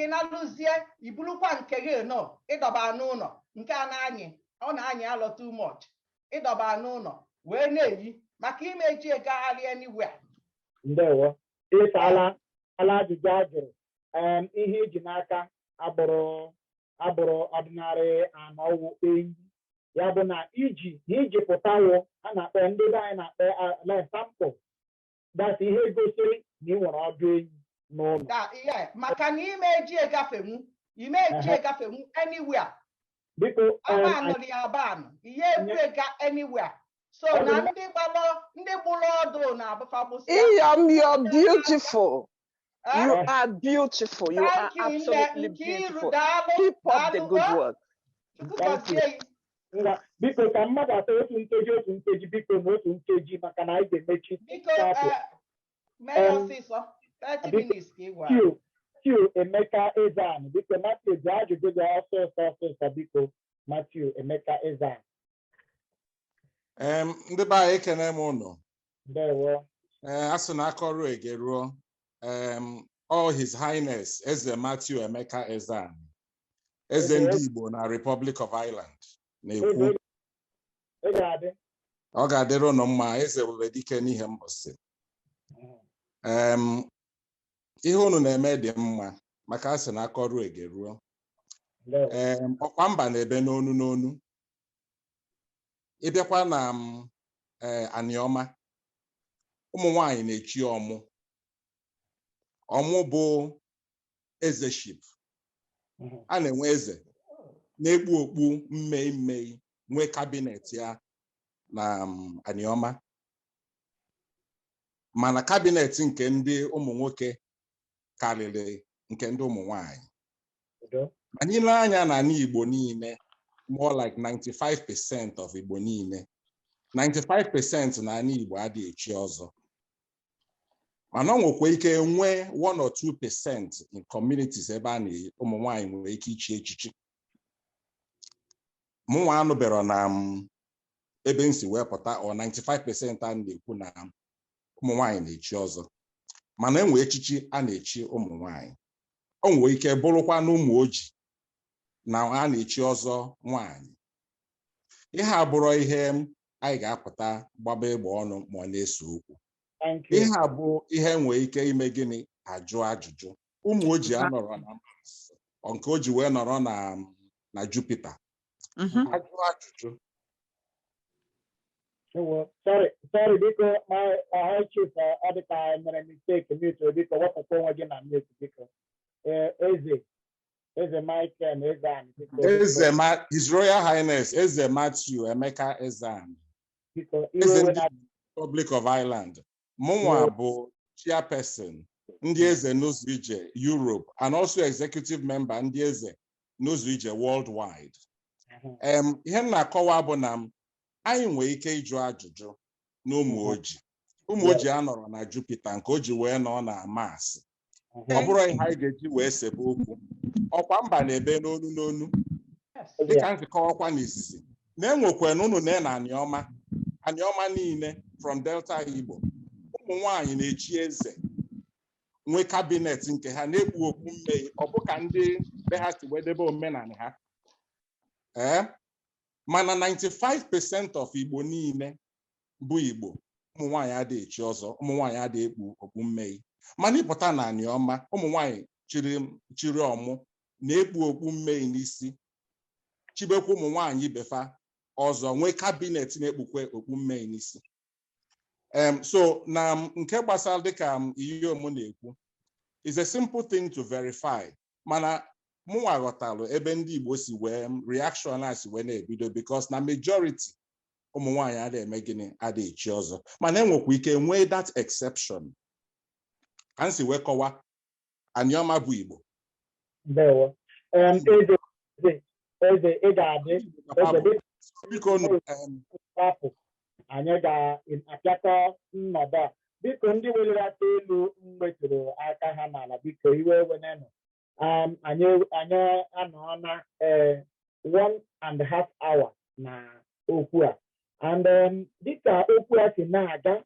ịnalụzie iburukwa nke gị nọ ịdọba n'ụlọ nke a ọ na-anyị alọ too much ịdọba n'ụlọ wee na-eyi maka ime eji egagharị anywhere. Ndewo ịsala ala ajụjụ a jụrụ ihe iji n'aka abụrụ ọdịnarị anọwụ enyi ya bụ na iji pụtawo a na-akpọ ndị be anyị na-akpọ sampụl dasị ihe gosiri na ị nwere ọdụ enyi n'ụlọ maka na ime eji egafenwu anywhere biko abanụ ya abanụ ihe ebu anywhere so na ndị gburu ọdụ na abụfabụsi Iyom, you're beautiful. You are beautiful. You are absolutely beautiful. Keep up the good work. Biko ka mmadụ atọ otu nkeji biko na otu nkeji maka na anyị ga-emechi biko mee ọsịsọ 30 minutes ka ị gwara. Emeka Ezeani biko Matthew ji ajụjụ gị ọsịsọ biko Matthew Emeka Ezeani. Ndị be anyị ekene m ụnụ. Ndewo. Asị na aka ọrụ ege ruo. All His Highness Eze Matthew Emeka Ezeani, Eze ndị Igbo na Republic of Ireland na-ekwu. Ọ ga-adịrị ụnụ mma, eze were dike n'ihe mbọsị. Ihe unu na-eme dị mma maka asị na aka ọrụ ege ruo. Ọkwa mba na-ebe n'onu n'onu. Ịbịakwa na Anioma, ụmụ nwanyị na-echi ọmụ. Ọmụ bụ ezeship. A na-enwe eze na-ekpu okpu mmei nwee kabinet ya na Anioma. Mana kabinet nke ndị ụmụ nwoke karịrị nke ndị ụmụ nwanyị. Anyị ile anya na Igbo niile, more like 95% of Igbo niile, 95% na Igbo adịghị echi ọzọ. Mana ọ nwekwa ike nwee 1 or 2% in communities ebe a na ụmụ nwanyị nwere ike ichi echichi. Mụnwa anụbero na ebe nsi wee pụta ọ 95% a na-ekwu na ụmụ nwanyị na-echi ọzọ. Mana enwe echichi a na-echi ụmụ nwanyị. O nwere ike bụrụkwa na ụmụ ojii na a na-echi ọzọ nwanyị. Ihe a bụrụ ihe anyị ga-apụta gbaba egbe ọnụ ma ọ na-ese okwu. Ihe a bụ ihe nwere ike ime gịnị ajụ ajụjụ. Ụmụ ojii anọrọ na Mars, nke o ji wee nọrọ na Jupiter. Ajụ ajụjụ. Sorry biko my chief ọ dị ka mere mistake mute biko wepụkwa onwe gị na mute biko. Eze Michael Ezeani biko. His Royal Highness Eze Matthew Emeka Ezeani, Eze ndị Republic of Ireland. Mụnwa bụ chairperson ndị eze n'ụzọ ije Europe and also executive member ndị eze n'ụzọ ije worldwide. Ihe m na-akọwa bụ na anyị nwere ike ịjụ ajụjụ n'ụmụ ojii. Ụmụ ojii anọrọ na Jupiter nke o ji wee nọ na Mars. Ọ bụrụ ihe anyị ga-eji wee sebe okwu. Ọkwa mba na-ebe n'onu n'onu. Dịka nkọwakwa n'izizi na-enwekwa n'ụnụ na Anioma niile from Delta Igbo. Ụmụ nwanyị na-echi eze nwee kabinet nke ha na-ekpu okpu mmehie. Ọ bụ ka ndị be ha si wedebe omenala ha. Mana 95% of Igbo niile bụ Igbo. Ụmụ nwanyị adịghị echi ọzọ, ụmụ nwanyị adịghị ekpu okpu mmehie. Mana ịpụta na Anioma, ụmụ nwanyị chiri ọmụ na-ekpu okpu mmehie n'isi. Chibekwa ụmụ nwanyị ibefa ọzọ nwee kabinet na-ekpukwe okpu mmehie n'isi. So na nke gbasara dịka Iyom na-ekwu is a simple thing to verify. Mana mụnwa ghọtalụ ebe ndị Igbo si wee reaction a si wee na-ebido because na majority ụmụ nwanyị adịghị eme gịnị adịghị echi ọzọ. Mana enwekwa ike nwee that exception. Ka nsi wee kọwa Anioma bụ Igbo. Ndewo. Eze ị ga-adị biko anyị ga-apịakọ nnọdụ a. Biko ndị welere aka elu mgbetụrụ aka ha n'ala biko iwe wenenụ. Anyị anọ na 1.5 hours na okwu a. And dịka okwu a si na-aga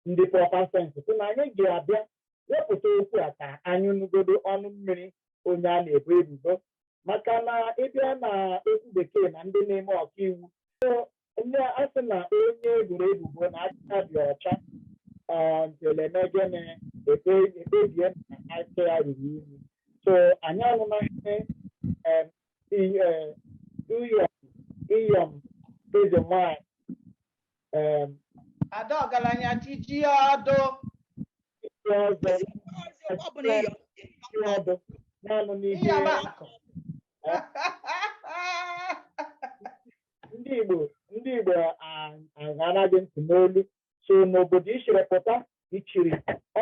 ndị proper sense sị na anyị ga-abịa wepụta okwu a ka anyị nụgodo ọnụ mmiri onye a na-ebo ebubo. Maka na ịbịa na okwu bekee na ndị na-eme ọkaiwu ndị asị na onye eboro ebubo na aka dị ọcha ntelemegene ekpebie na aka ya ruru unyi. So anyị anụmaghị Iyom Ezenwanyi Adaogalanya Tijie ọdụ ọzọ naanị n'ihe Iyom akụ. ndị Igbo anaghị ntị n'olu so n'obodo ichiri pụta ichiri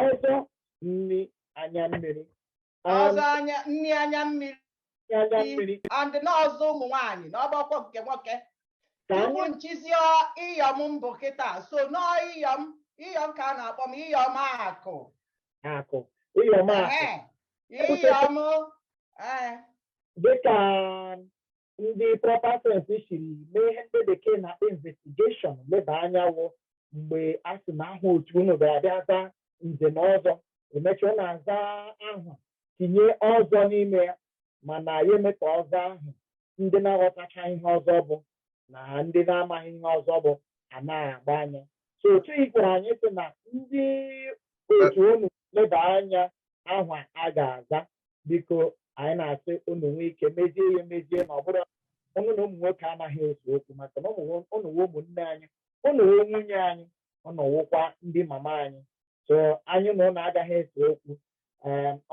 ọzọ nni anya mmiri ọzọ nni anya mmiri and n'ọzọ ụmụ nwanyị n'ọgbakọ nke nwoke tupu nchizi Iyom mbụ kịta so Iyom ka a na-akpọ m Iyom akụ Iyom dịka ndị proper sense siri mee ihe ndị bekee na investigation leba anyanwụ mgbe a sị na aha otu unu bịara bịa za nze na ọzọ emechi ọ na-aza ahụ tinye ọzọ n'ime ya mana ya eme ka ọzọ ahụ ndị na-aghọtacha ihe ọzọ bụ na ndị na-amaghị ihe ọzọ bụ anaghị agba anya so otu ikwere anyị sị na ndị otu unu leba anya ahụ a ga-aza biko anyị na-asị unu nwee ike mezie ya emezie na ọ bụrụ ụnụ na ụmụ nwoke anaghị ese okwu maka na ụnụ nwe ụmụnne anyị ụnụ nwe nwunye anyị ụnụ nwụkwa ndị mama anyị so anyị na ụnụ agaghị ese okwu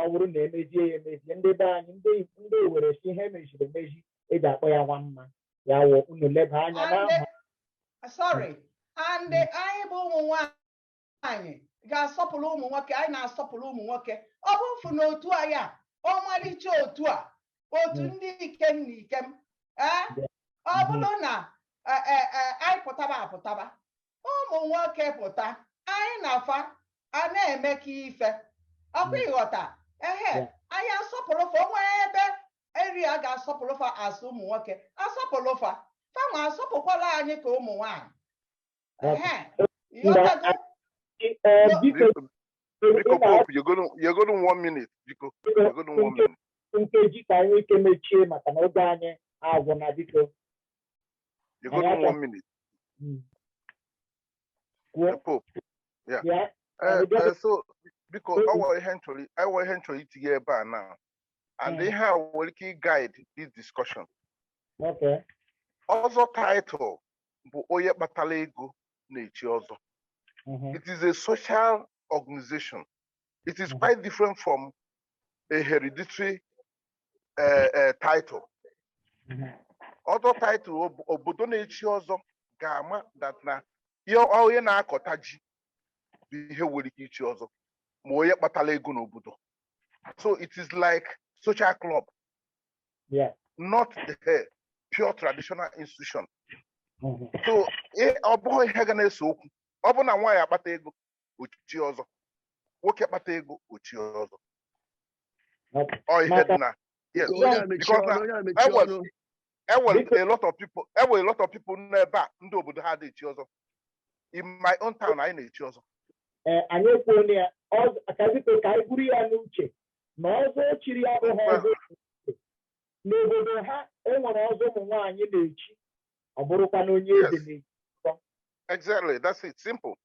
ọ bụrụ na emezie ya emezie ndị be anyị ndị Owere si ihe meziri emeji eji akpọ ya nwa mma ya wụ unu leba anya n'ahụ sorry and anyị bụ ụmụ nwaanyị ga-asọpụrụ ụmụ nwoke anyị na-asọpụrụ ụmụ nwoke ọ bụ mfu na otu anyị a ọmalịcha otu a otu ndị ikem na ikem ọ bụrụ na anyị apụtaba ụmụ nwoke pụta anyị na-afa a na-emekọ ife ọkwa ịghọta anyị asọpụrụfa o nwere ebe eri a ga-asọpụrụfa asụ ụmụ nwoke asọpụrụfa fama asọpụkwala anyị ka ụmụ nwaanyị You're going to 1 minute. You're going to 1 minute. Nkeji ka anyị ike mechie maka na oge anyị agwụ na biko. You're going to 1 minute. The Pope. Yeah. So because I will eventually to get back now, and they have will guide this discussion. Okay. Also title, but Oye Batalego nature also. It is a social organization. It is quite different from a hereditary title. Other title, obodo na-echi ọzọ ga-ama that na ihe onye na-akọta ji bụ ihe nwere ike ichi ọzọ ma onye kpatara ego n'obodo. So it is like social club, not the pure traditional institution. So ọ bụghị ihe ga na-ese okwu. Ọ bụ na nwaanyị akpata ego ochi ọzọ, nwoke akpata ego ochi ọzọ. Ọ ihe dị na yes, because now a lot of people n'ebe a ndị obodo ha dị echi ọzọ. In my own town anyị na-echi ọzọ. Anyị ekwuo ya akazikọ ka anyị buru ya n'uche na ọzọ ochiri ya bụ ha ọzọ n'obodo ha enwere ọzọ ụmụ nwaanyị na-echi ọ bụrụkwa na onye eze na-echi. Exactly, that's it, simple.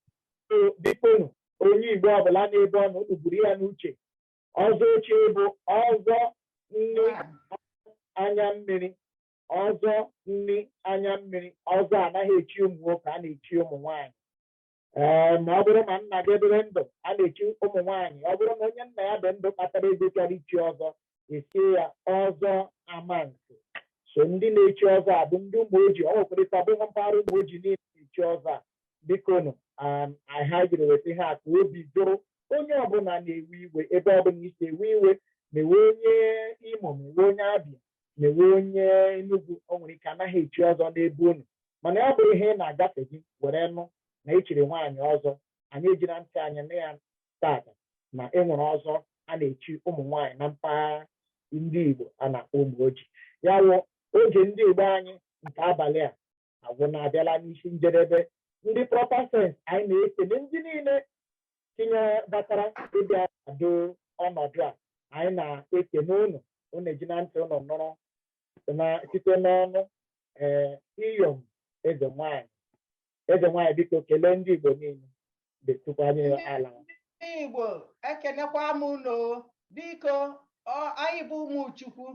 So biko onye Igbo ọbụla na-ebe ọ na unu buru ya n'uche ọzọ ochie bụ ọzọ nni anya mmiri ọzọ nni anya mmiri ọzọ anaghị echi ụmụ nwoke a na-echi ụmụ nwaanyị ma ọ bụrụ ma nna gị dịrị ndụ a na-echi ụmụ nwaanyị ọ bụrụ na onye nna ya dị ndụ kpatara ego chọrọ ichi ọzọ esie ya ọzọ amansi so ndị na-echi ọzọ a bụ ndị ụmụ ojii ọ nwekwara ọ bụghị mpaghara ụmụ ojii niile na-echi ọzọ a biko nụ ha jiri weta ihe a ka obi jụrụ onye ọbụla na-ewe iwe ebe ọbụla isi ewe iwe mewe onye Imo mewe onye Abia mewe onye Enugu o nwere ike anaghị echi ọzọ n'ebe unu mana ọ bụrụ ihe ị na-agafe gị were nụ na echiri nwaanyị ọzọ anyị ejiri ntị anya na ya tata na enwere ọzọ a na-echi ụmụ nwaanyị na mpaghara ndị Igbo a na-akpọ ụmụ ojii ya wụ oge ndị Igbo anyị nke abalị a agwụ na-abịala n'isi njedebe ndị proper sense anyị na-ekele ndị niile tinye batara ịbịa ado ọnọdụ a anyị na-ekele unu eji na ntị ụnụ nụrụ site n'ọnụ Iyom Ezenwanyi biko kelee ndị Igbo niile detụkwa anyị ala ndị Igbo ekenekwa m unu biko anyị bụ ụmụ Chukwu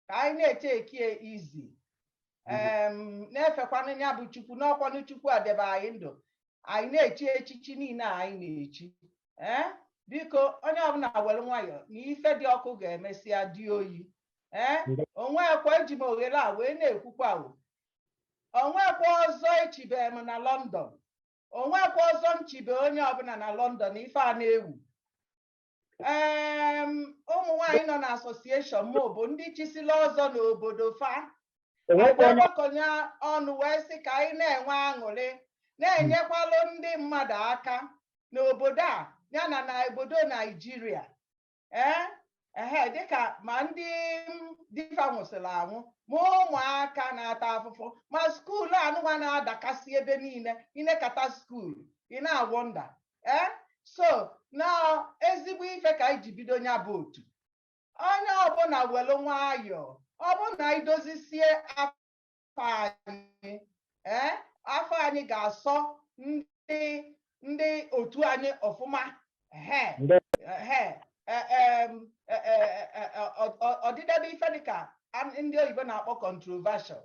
ka anyị na-eche ekie izi na-efekwanụ ya bụ Chukwu n'ọkwanụ Chukwu adebe anyị ndụ anyị na-echi echichi niile anyị na-echi biko onye ọbụla were nwayọọ na ife dị ọkụ ga-emesịa dị oyi onwekwa eji m oghere a wee na-ekwukwa onwekwa ọzọ echibe m na London, onwekwa ọzọ nchibe onye ọbụla na London ife a na-ewu ụmụ nwaanyị nọ na asosieshọn m bụ ndị chisila ọzọ n'obodo fa agbakọnye ọnụ wee sị ka anyị na-enwe aṅụrị na-enyekwalụ ndị mmadụ aka n'obodo a yana na obodo Naijiria dịka ma ndị dịfa nwụsịrị anwụ ma ụmụaka na-ata afụfụ ma skuulu anụnwa na-adakasị ebe niile inekata skuulu ị na-awọnda so na ezigbo ife ka anyị ji bido nya bụ otu onye ọbụla welu nwayọọ ọ bụ na anyị dozisie afọ anyị ga-asọ ndị otu anyị ọfụma ọdịdebe ife dịka ndị oyibo na-akpọ controversial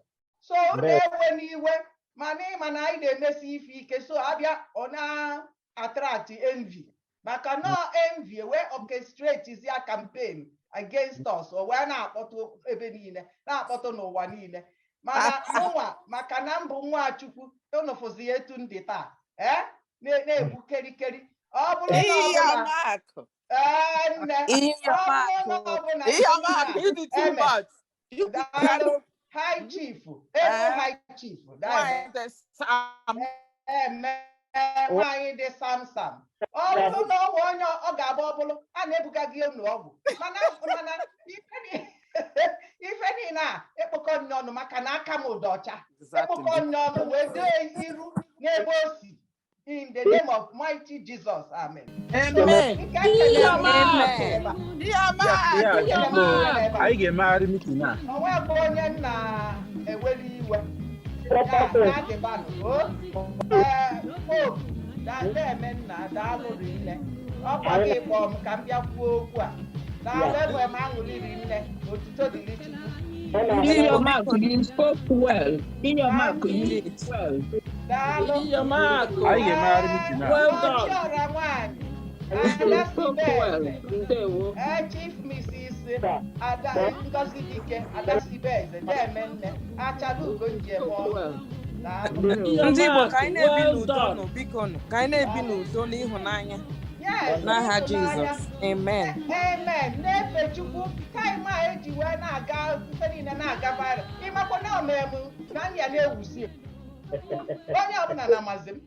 so na-ewe n'iwe mana ịma na anyị na-emesi ife ike so abịa ọ na-attract envy maka na envy wee orchestrate ya campaign against us o wee na-akpọtụ ebe niile na-akpọtụ n'ụwa niile mana n'ụwa maka na mbụ nwa Chukwu ụnụfụzi etu ndị taa na-egbu kerikeri ọ bụrụ High Chief High Chief nwaanyị dị samsam ọ bụrụ na ọgwụ onye ọ ga-agba ọbụlụ a na-ebuga gị ụlọ ọgwụ mana ife niile a ekpokọ nne ọnụ maka na aka m ụdọ ọcha ekpokọ nne ọnụ wee dee iru n'ebe o si in the name of mighty Jesus, amen. Amen. I get married meeting now. Onye na-eweli iwe na-eme nna daalụrụ nne ọkwa gị kpọọ m ka m bịa kwuo okwu a daalụ egbe m aṅụrịrị nne otuto dịrị Chukwu. You spoke well. In your mouth, you did well. In your mouth. I get married meeting now. Well done. You spoke well. Chief Mrs. Ngozi Dike Adasibeze Demenne Achalugo Njemo. Ndị Igbo ka anyị na-ebi n'udo nụ biko nụ ka anyị na-ebi n'udo n'ịhụnanya n'aha Jizọs amen. Amen. N'efe Chukwu taịm a eji wee na-aga ife niile na-aga viral ịmakwa na omemu na anya na-ewusi onye ọbụla na-amazi m